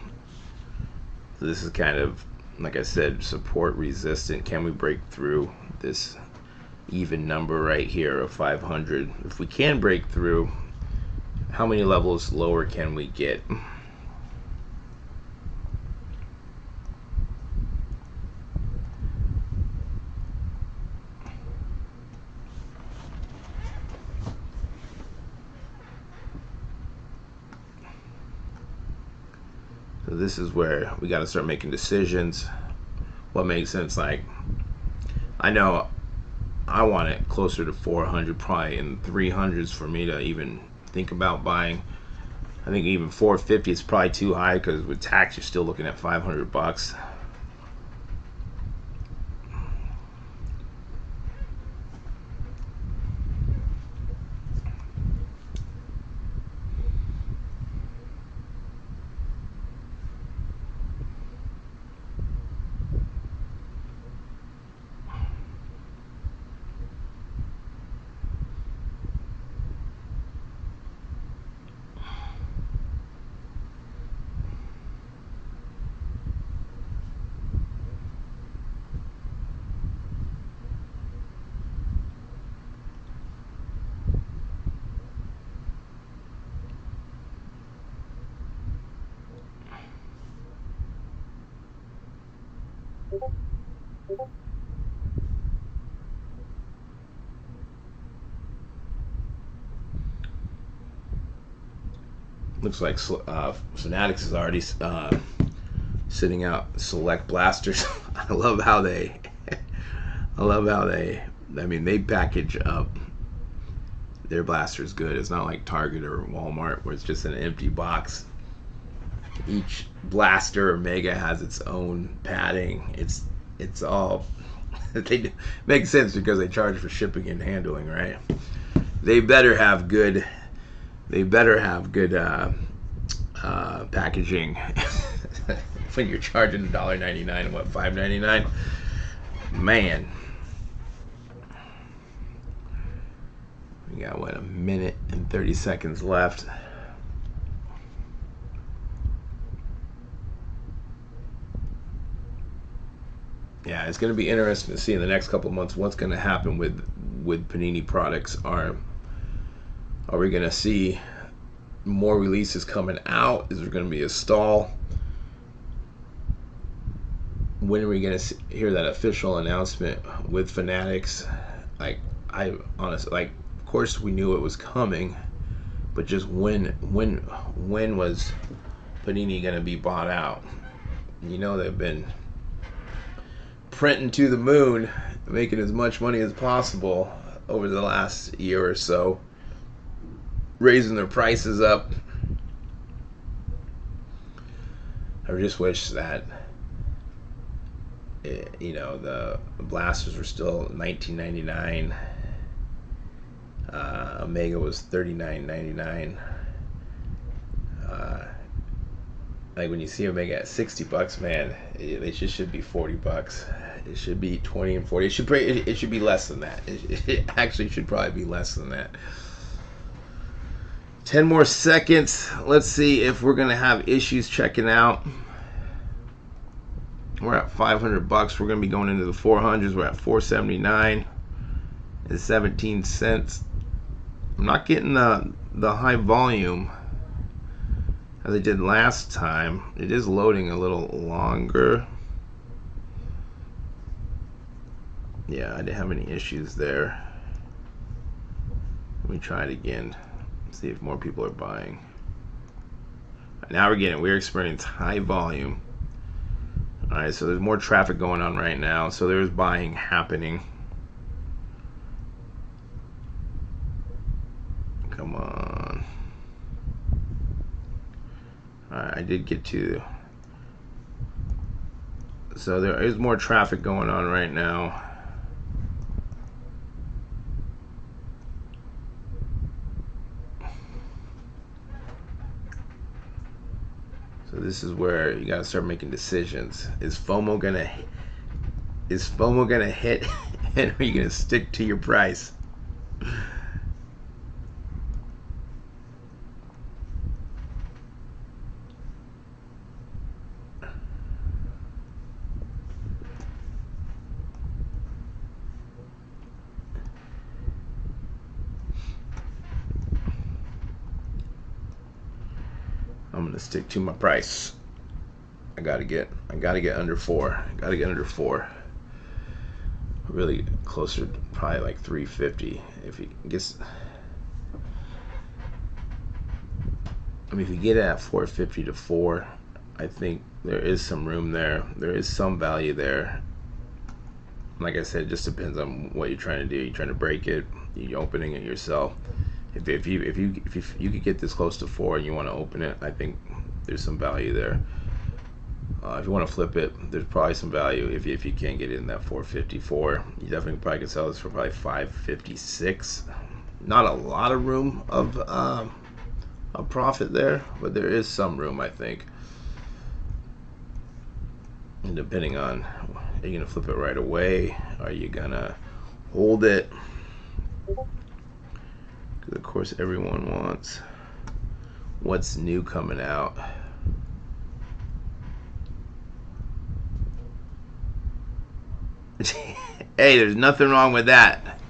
So this is kind of, like I said, support resistant. Can we break through this even number right here of 500? If we can break through, how many levels lower can we get? So this is where we got to start making decisions. What makes sense? Like, I know I want it closer to 400, probably in 300s for me to even think about buying. I think even 450 is probably too high because with tax you're still looking at 500 bucks. Looks like Fanatics is already sitting out select blasters. I love how they I mean, they package up their blasters good. It's not like Target or Walmart where it's just an empty box. Each blaster or mega has its own padding. It's all they makes sense because they charge for shipping and handling, right? They better have good packaging when you're charging $1.99 and what, $5.99. Man, we got what, a minute and 30 seconds left. Yeah, it's going to be interesting to see in the next couple of months what's going to happen with Panini products. Are we going to see more releases coming out? Is there going to be a stall? When are we going to hear that official announcement with Fanatics? Like, I honestly, like, of course we knew it was coming, but just when was Panini going to be bought out? You know, they've been printing to the moon, making as much money as possible over the last year or so, raising their prices up. I just wish that the blasters were still $19.99. Omega was $39.99. Like when you see Omega at $60, man, they just should be $40. It should be 20 and 40. It should be less than that. It actually should probably be less than that. 10 more seconds. Let's see if we're gonna have issues checking out. We're at $500. We're gonna be going into the 400s. We're at $4.79 and 17 cents. I'm not getting the high volume as I did last time. It is loading a little longer. Yeah, I didn't have any issues there. Let me try it again. See if more people are buying. Now we're experiencing high volume. Alright, so there's more traffic going on right now, so there's buying happening. Come on. Alright, I did get to. So there is more traffic going on right now. So this is where you gotta start making decisions. Is FOMO gonna hit, and are you gonna stick to your price? I'm gonna stick to my price. I gotta get under 4. Gotta get under 4. Really closer to probably like 350 if he gets. I mean, if you get it at 450 to 4, I think there is some room there. There is some value there. Like I said, it just depends on what you're trying to do. You're trying to break it. You're opening it yourself. If you could get this close to 4 and you want to open it, I think there's some value there. If you want to flip it, there's probably some value if you can't get it in that 454. You definitely probably could sell this for probably 556. Not a lot of room of a profit there, but there is some room, I think. And depending on, are you gonna flip it right away? Are you gonna hold it? Because of course everyone wants what's new coming out. Hey, there's nothing wrong with that.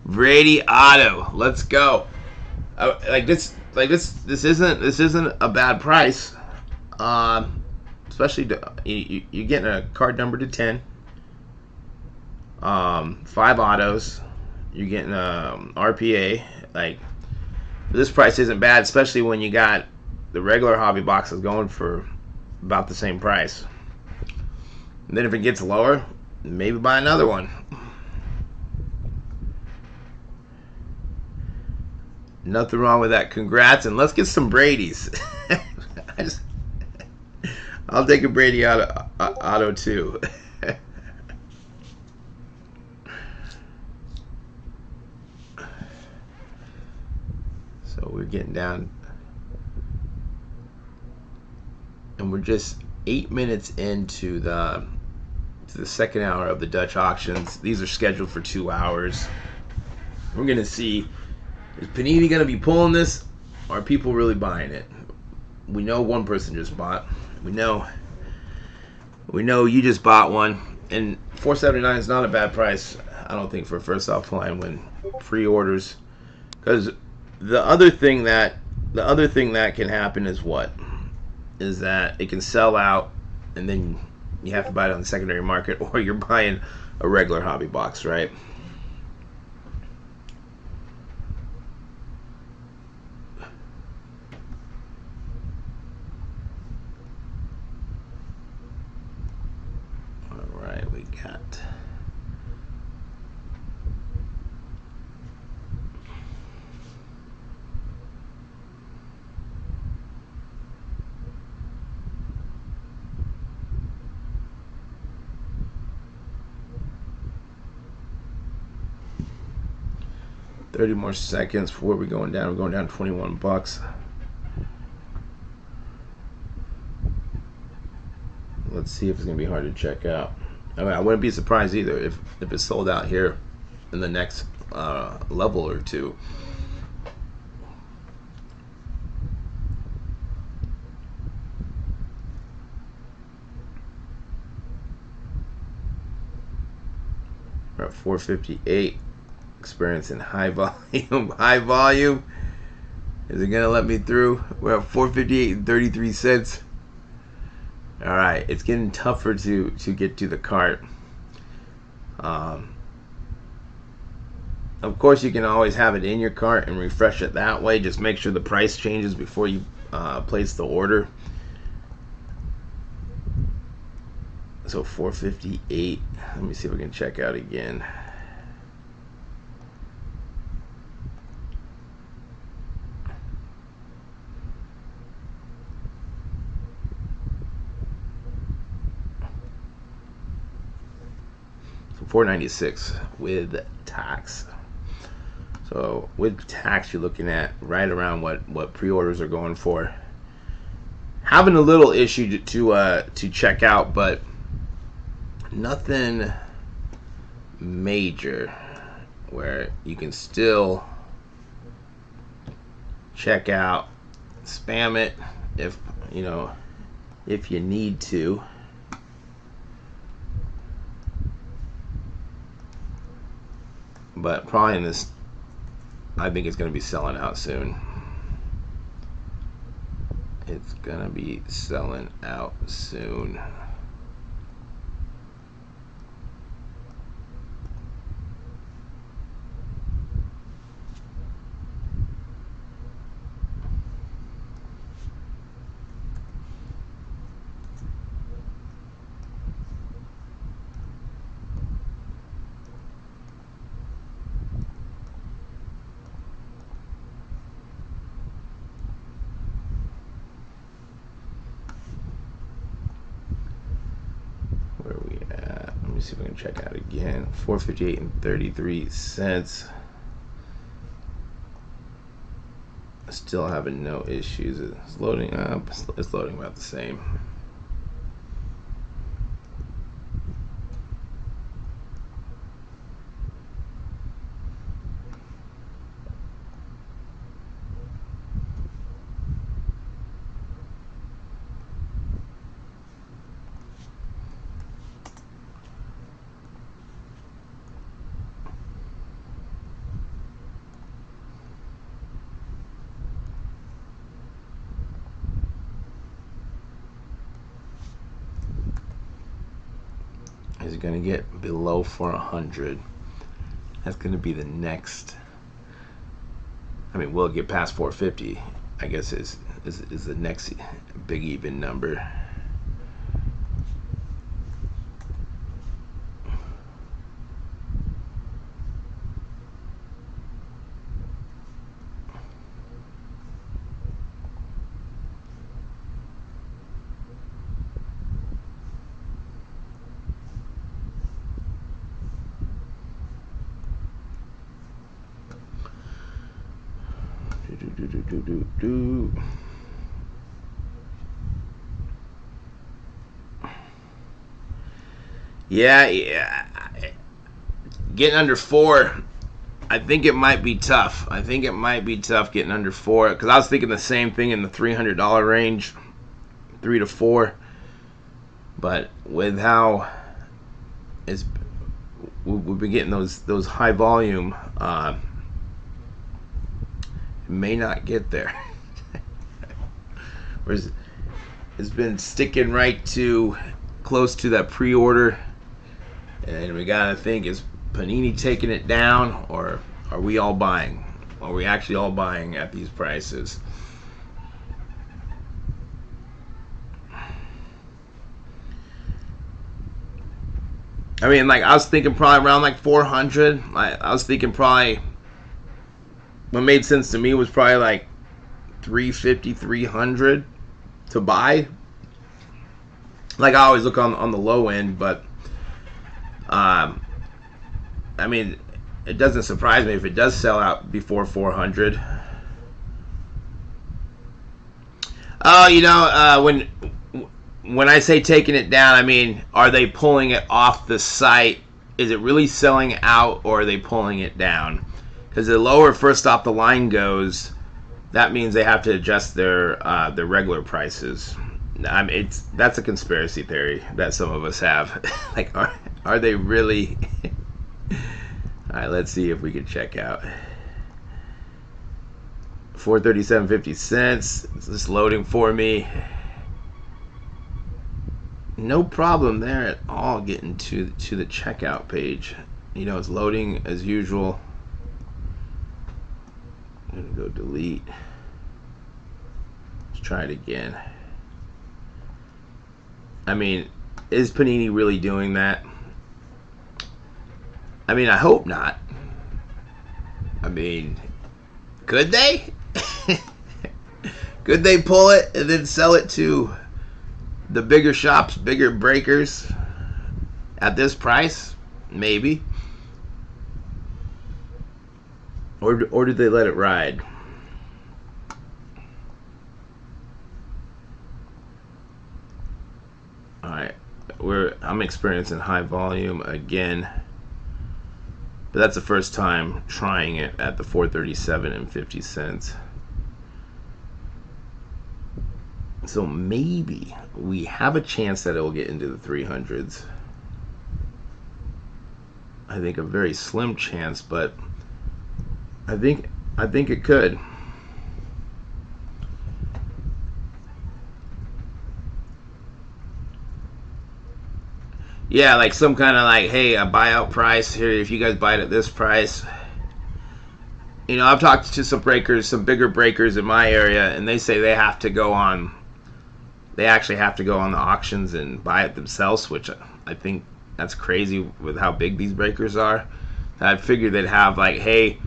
Brady auto, let's go. This isn't a bad price. Especially you're getting a card number to 10. 5 autos. You're getting RPA. Like, this price isn't bad, especially when you got the regular hobby boxes going for about the same price. And then if it gets lower, maybe buy another one. Nothing wrong with that. Congrats, and let's get some Brady's. I'll take a Brady auto too. So we're getting down, and we're just 8 minutes into the second hour of the Dutch auctions. These are scheduled for 2 hours. We're gonna see, is Panini gonna be pulling this, or are people really buying it? We know one person just bought. We know you just bought one, and $4.79 is not a bad price, I don't think, for first off line when pre-orders. Because the other thing that can happen is what? Is that it can sell out, and then you have to buy it on the secondary market, or you're buying a regular hobby box, right? All right, we got $30 more seconds before we're going down. We're going down $21. Let's see if it's gonna be hard to check out. I mean, I wouldn't be surprised either if it's sold out here in the next level or two. We're at 458. Experiencing high volume. Is it gonna let me through? We're at 458 and 33 cents. All right, it's getting tougher to get to the cart. Of course, you can always have it in your cart and refresh it that way. Just make sure the price changes before you place the order. So 458. Let me see if we can check out again. $496 with tax. So with tax, you're looking at right around what pre-orders are going for. having a little issue to check out, but nothing major where you can still check out, spam it if if you need to. But probably in this, I think it's going to be selling out soon. It's going to be selling out soon. Where are we at? Let me see if I can check out again. 458 and 33 cents. Still having no issues. It's loading up. It's loading about the same. Is it going to get below 400? That's going to be the next. I mean, will it get past 450? I guess is the next big even number. Yeah. Getting under 4, I think it might be tough. I think it might be tough getting under 4 because I was thinking the same thing in the $300 range, 3 to 4. But with how we've been getting those high volume, it may not get there. Whereas it's been sticking right to close to that pre-order, and we gotta think, is Panini taking it down, or are we all buying? Are we actually all buying at these prices? I mean, like, I was thinking probably around like 400. I was thinking probably what made sense to me was probably like 350, 300 to buy. Like, I always look on the low end, but I mean, it doesn't surprise me if it does sell out before 400. Oh, when I say taking it down, I mean, are they pulling it off the site? Is it really selling out, or are they pulling it down? Because the lower first off the line goes, that means they have to adjust their regular prices. I mean, that's a conspiracy theory that some of us have. Like, are they really? All right, let's see if we can check out. 437.50 cents. It's just loading for me. No problem there at all getting to the checkout page. It's loading as usual. I'm gonna go delete. Let's try it again. I mean, is Panini really doing that? I mean, I hope not. I mean, could they? Could they pull it and then sell it to the bigger shops, bigger breakers at this price? Maybe. Or did they let it ride? I'm experiencing high volume again, but that's the first time trying it at the 437 and 50 cents. So maybe we have a chance that it will get into the 300s. I think a very slim chance, but I think it could. Yeah, like some kind of like, hey, a buyout price here. If you guys buy it at this price, you know, I've talked to some breakers, some bigger breakers in my area, and they say they have to go on. They actually have to go on the auctions and buy it themselves, which I think that's crazy with how big these breakers are. I figured they'd have like, hey,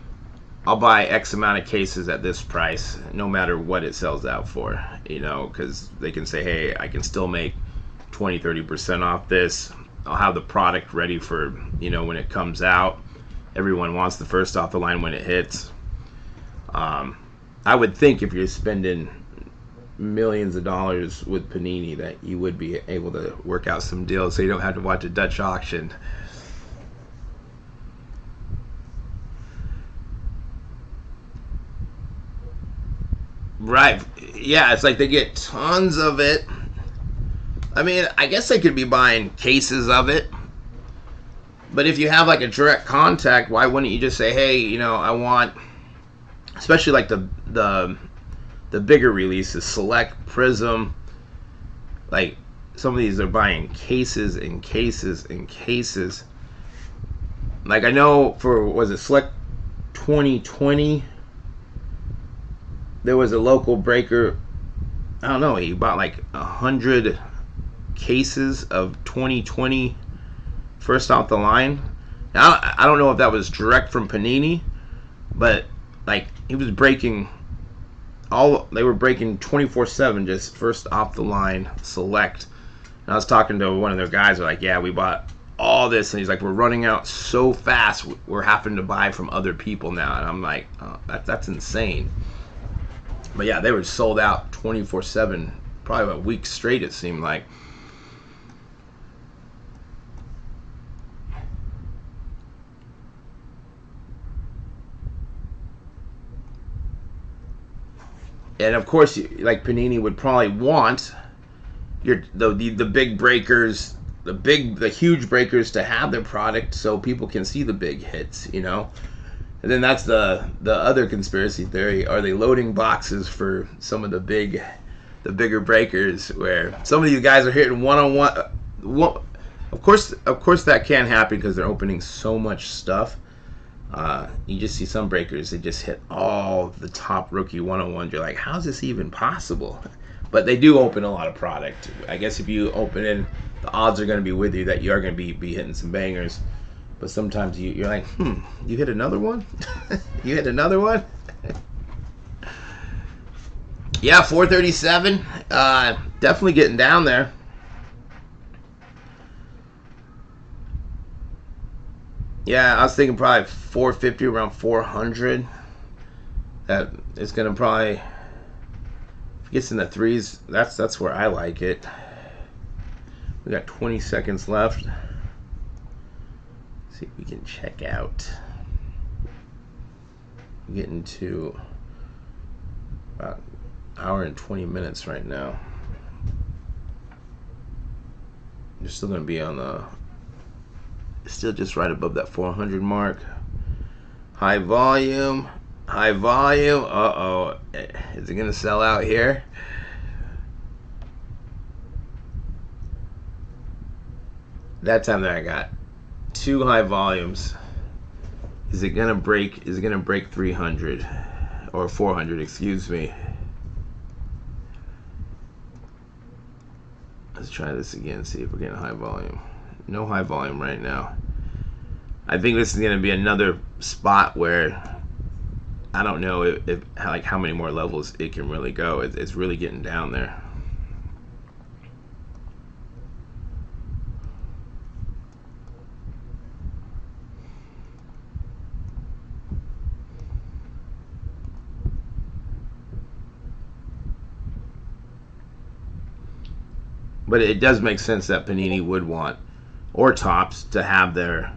I'll buy X amount of cases at this price, no matter what it sells out for, you know, because they can say, hey, I can still make 20-30% off this. I'll have the product ready for, you know, when it comes out. Everyone wants the first off the line when it hits. I would think if you're spending millions of dollars with Panini that you would be able to work out some deals so you don't have to watch a Dutch auction. Right. Yeah, it's like they get tons of it. I mean, I guess they could be buying cases of it. But if you have like a direct contact, why wouldn't you just say, hey, you know, I want, especially like the bigger releases, Select, Prizm, like some of these are buying cases and cases and cases. Like I know for, was it Select 2020, there was a local breaker, I don't know, he bought like 100 cases of 2020 first off the line. Now, I don't know if that was direct from Panini, but like he was breaking they were breaking 24/7 just first off the line Select. And I was talking to one of their guys, they're like, yeah, we bought all this, and he's like, we're running out so fast, we're having to buy from other people now. And I'm like, oh, that's insane. But yeah, they were sold out 24/7, probably a week straight it seemed like. And of course, like Panini would probably want the big breakers, the huge breakers to have their product so people can see the big hits, you know. And then that's the other conspiracy theory: are they loading boxes for some of the bigger breakers where some of these guys are hitting one-on-one? Of course that can't happen because they're opening so much stuff. You just see some breakers, they just hit all the top rookie one-on-ones. You're like, how's this even possible? But they do open a lot of product. I guess if you open in, the odds are going to be with you that you are going to be hitting some bangers. But sometimes you're like, you hit another one? You hit another one? Yeah, 437. Definitely getting down there. Yeah, I was thinking probably 450, around 400. That is going to probably, if it gets in the threes, that's where I like it. We got 20 seconds left. See if we can check out. We're getting to about an hour and 20 minutes right now. You're still going to be on the, still just right above that 400 mark. High volume. Uh-oh. Is it going to sell out here? That time that I got two high volumes. Is it going to break 300 or 400, excuse me. Let's try this again, see if we're getting high volume. No high volume right now. I think this is going to be another spot where I don't know if like how many more levels it can really go. It's really getting down there. But it does make sense that Panini would want, or Topps, to have their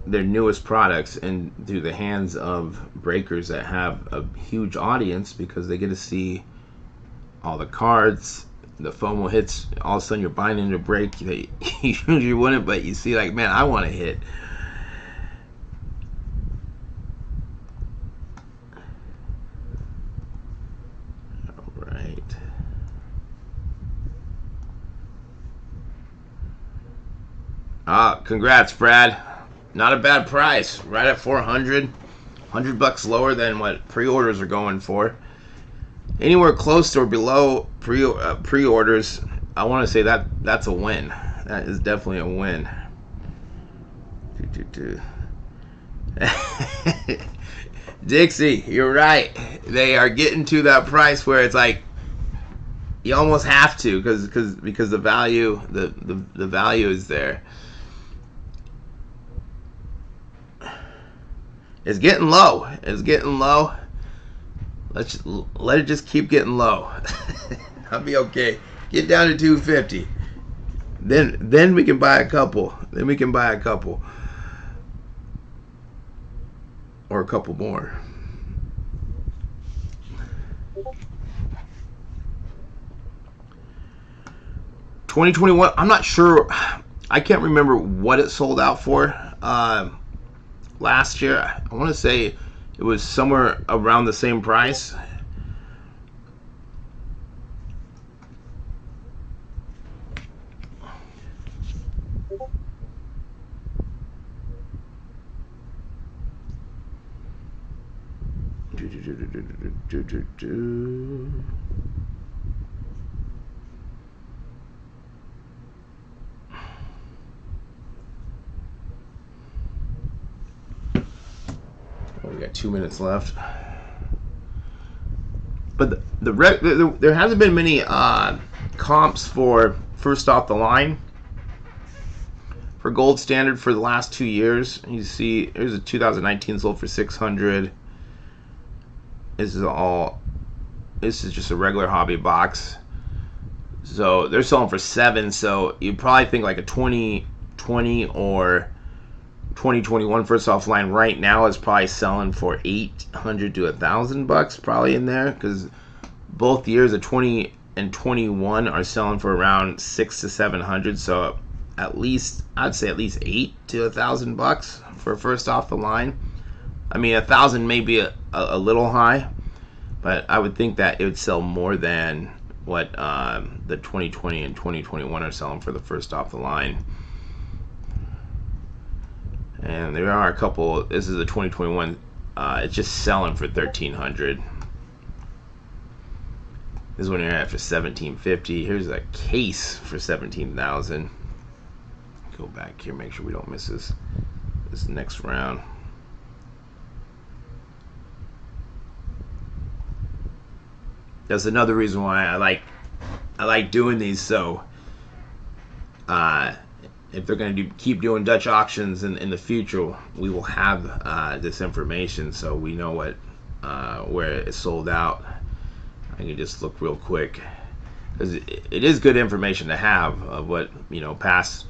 newest products into the hands of breakers that have a huge audience, because they get to see all the cards. The FOMO hits, all of a sudden you're buying into a break that you usually wouldn't, but you see, like, man, I want to hit. All right. Congrats, Brad. Not a bad price. Right at 400. $100 lower than what pre-orders are going for. Anywhere close to or below pre-orders, I want to say that's a win. That is definitely a win. Dixie, you're right. They are getting to that price where it's like you almost have to, because the value the value is there. It's getting low. It's getting low. Let it just keep getting low. I'll be okay. Get down to 250. Then we can buy a couple. Then we can buy a couple. Or a couple more. $2021. I'm not sure. I can't remember what it sold out for last year. I want to say it was somewhere around the same price. We got 2 minutes left, but there hasn't been many comps for first off the line for gold standard for the last 2 years. You see, here's a 2019 sold for 600. This is just a regular hobby box, so they're selling for 7. So you probably think like a 2020 or 2021 first off line right now is probably selling for $800 to $1,000 probably in there, because both years of 20 and 21 are selling for around $600 to $700. So at least I'd say at least $800 to $1,000 for first off the line. I mean, 1,000 may be a little high, but I would think that it would sell more than what the 2020 and 2021 are selling for the first off the line. And there are a couple. This is a 2021. It's just selling for $1,300. This one here after $1,750. Here's a case for $17,000. Go back here, make sure we don't miss this next round. That's another reason why I like doing these. So if they're going to keep doing Dutch auctions in the future, we will have this information, so we know what where it's sold out. I can just look real quick, because it is good information to have of what, you know, past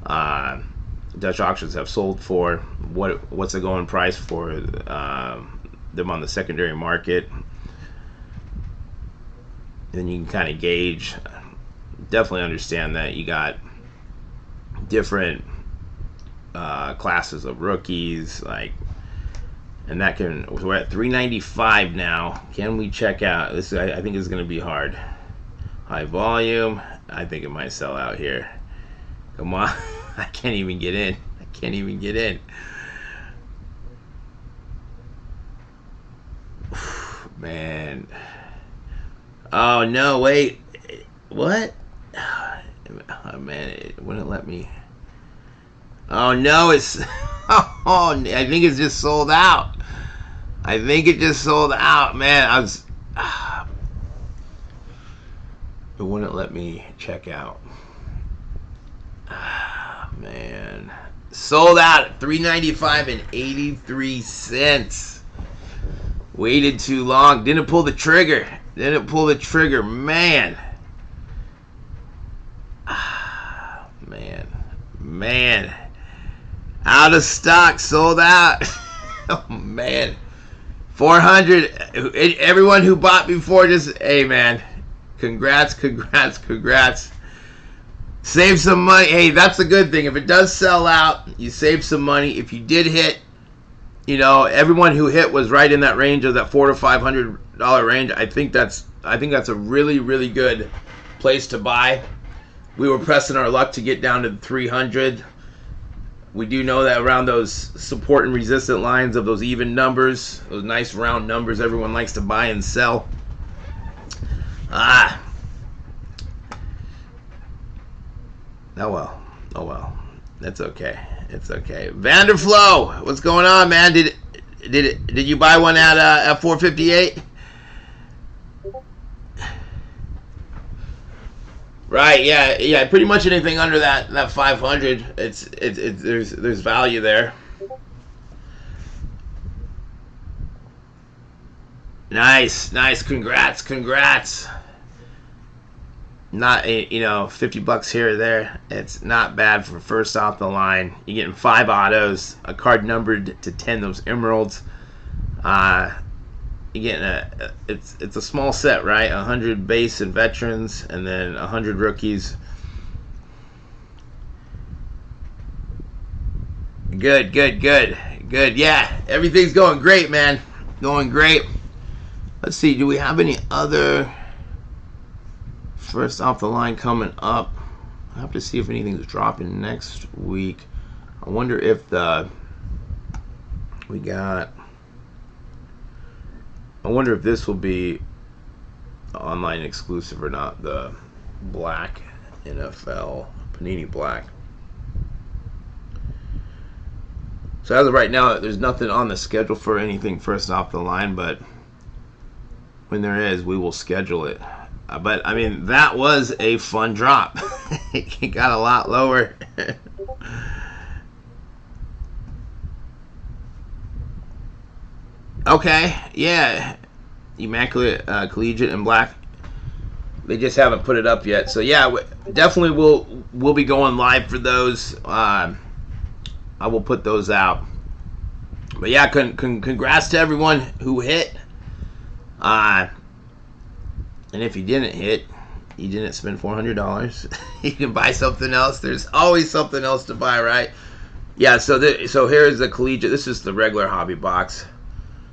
Dutch auctions have sold for, what's the going price for them on the secondary market. Then you can kind of gauge, definitely understand that you got different classes of rookies, like, and that can, we're at 395 now. Can we check out this? I think it's going to be hard. High volume. I think it might sell out here. Come on. I can't even get in. I can't even get in. Man. Oh no, wait. What? Oh man, it wouldn't let me. Oh no, it's oh, I think it's just sold out. I think it just sold out, man. It wouldn't let me check out. Man, sold out at $395.83. Waited too long. Didn't pull the trigger. Man. Man, out of stock, sold out. Oh man, 400. Everyone who bought before, just hey man, congrats. Save some money. Hey, that's a good thing. If it does sell out, you save some money. If you did hit, everyone who hit was right in that range of that $400 to $500 range. I think that's a really, really good place to buy. We were pressing our luck to get down to 300. We do know that around those support and resistant lines of those even numbers, those nice round numbers everyone likes to buy and sell. Oh well. That's okay. It's okay. Vanderflow, what's going on, man? Did you buy one at 458? Right, yeah. Pretty much anything under that 500, there's value there. Nice. Congrats. Not $50 here or there. It's not bad for first off the line. You're getting 5 autos, a card numbered to 10, those emeralds. You're getting it's a small set, right? 100 base and veterans, and then 100 rookies. Good. Yeah, everything's going great, man. Going great. Let's see. Do we have any other first off the line coming up? I have to see if anything's dropping next week. I wonder if I wonder if this will be online exclusive or not. The black NFL Panini black. So as of right now, there's nothing on the schedule for anything first off the line, but when there is, we will schedule it. But I mean, that was a fun drop. It got a lot lower. Okay, yeah, Immaculate Collegiate in black. They just haven't put it up yet. So yeah, definitely we'll be going live for those. I will put those out. But yeah, congrats to everyone who hit. And if you didn't hit, you didn't spend $400. You can buy something else. There's always something else to buy, right? Yeah. So here's the collegiate. This is the regular hobby box.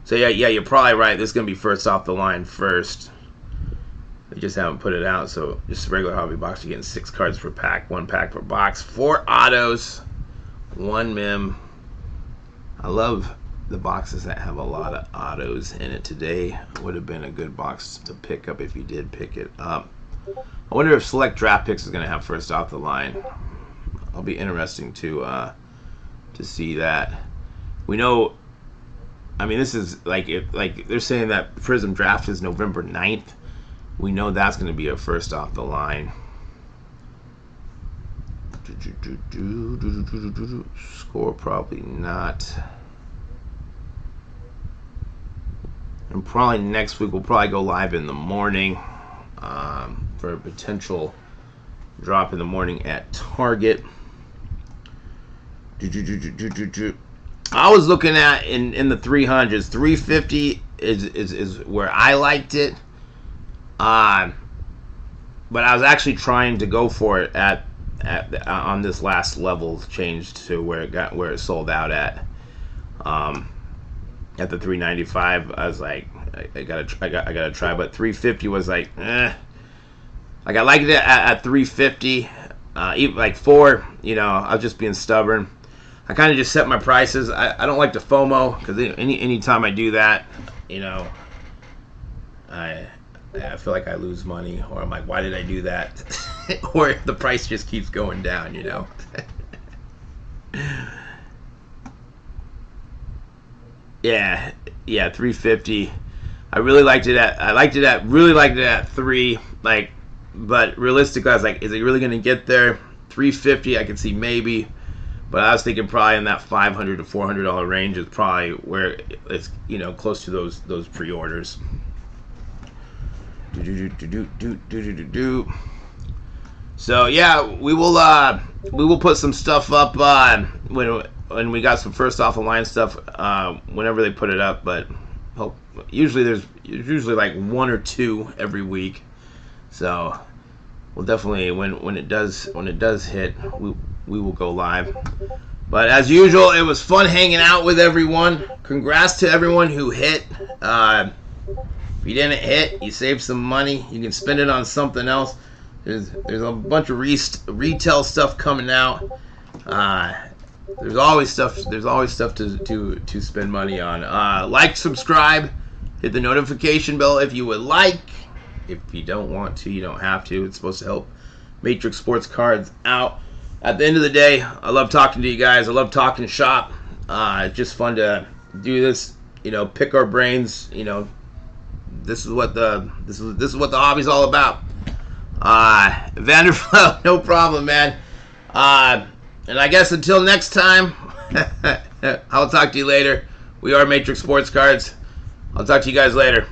So yeah, you're probably right. This is gonna be first off the line first. They just haven't put it out. So just a regular hobby box. You're getting 6 cards per pack, 1 pack per box, 4 autos, 1 mem. I love the boxes that have a lot of autos in it. Today would have been a good box to pick up if you did pick it up. I wonder if select draft picks is gonna have first off the line. It'll be interesting to see that. We know. I mean, this is like they're saying that Prizm draft is November 9th. We know that's going to be a first off the line. Score probably not. And probably next week we'll probably go live in the morning for a potential drop in the morning at Target. I was looking at in the 300s. 350 is where I liked it. But I was actually trying to go for it at on this last level change to where it sold out at the 395. I was like, I gotta try, but 350 was like, eh. Like I liked it at 350. Even like 4, I was just being stubborn. I kind of just set my prices. I don't like the FOMO because any time I do that, I feel like I lose money, or I'm like, why did I do that? Or the price just keeps going down, Yeah, 350. I really liked it at 3. But realistically, I was like, is it really going to get there? 350, I could see maybe. But I was thinking probably in that $500 to $400 range is probably where it's close to those So yeah, we will put some stuff up when we got some first off the line stuff whenever they put it up. But there's usually like one or two every week. So we'll definitely when it does hit, we will go live. But as usual, it was fun hanging out with everyone. Congrats to everyone who hit. If you didn't hit, you saved some money. You can spend it on something else. There's a bunch of retail stuff coming out. There's always stuff to spend money on. Like, subscribe, hit the notification bell if you would like. If you don't want to, you don't have to. It's supposed to help Matrix Sports Cards out. At the end of the day, I love talking to you guys. I love talking shop. It's just fun to do this. Pick our brains. This is what the hobby's all about. Vanderflow, no problem, man. And I guess until next time, I'll talk to you later. We are Matrix Sports Cards. I'll talk to you guys later.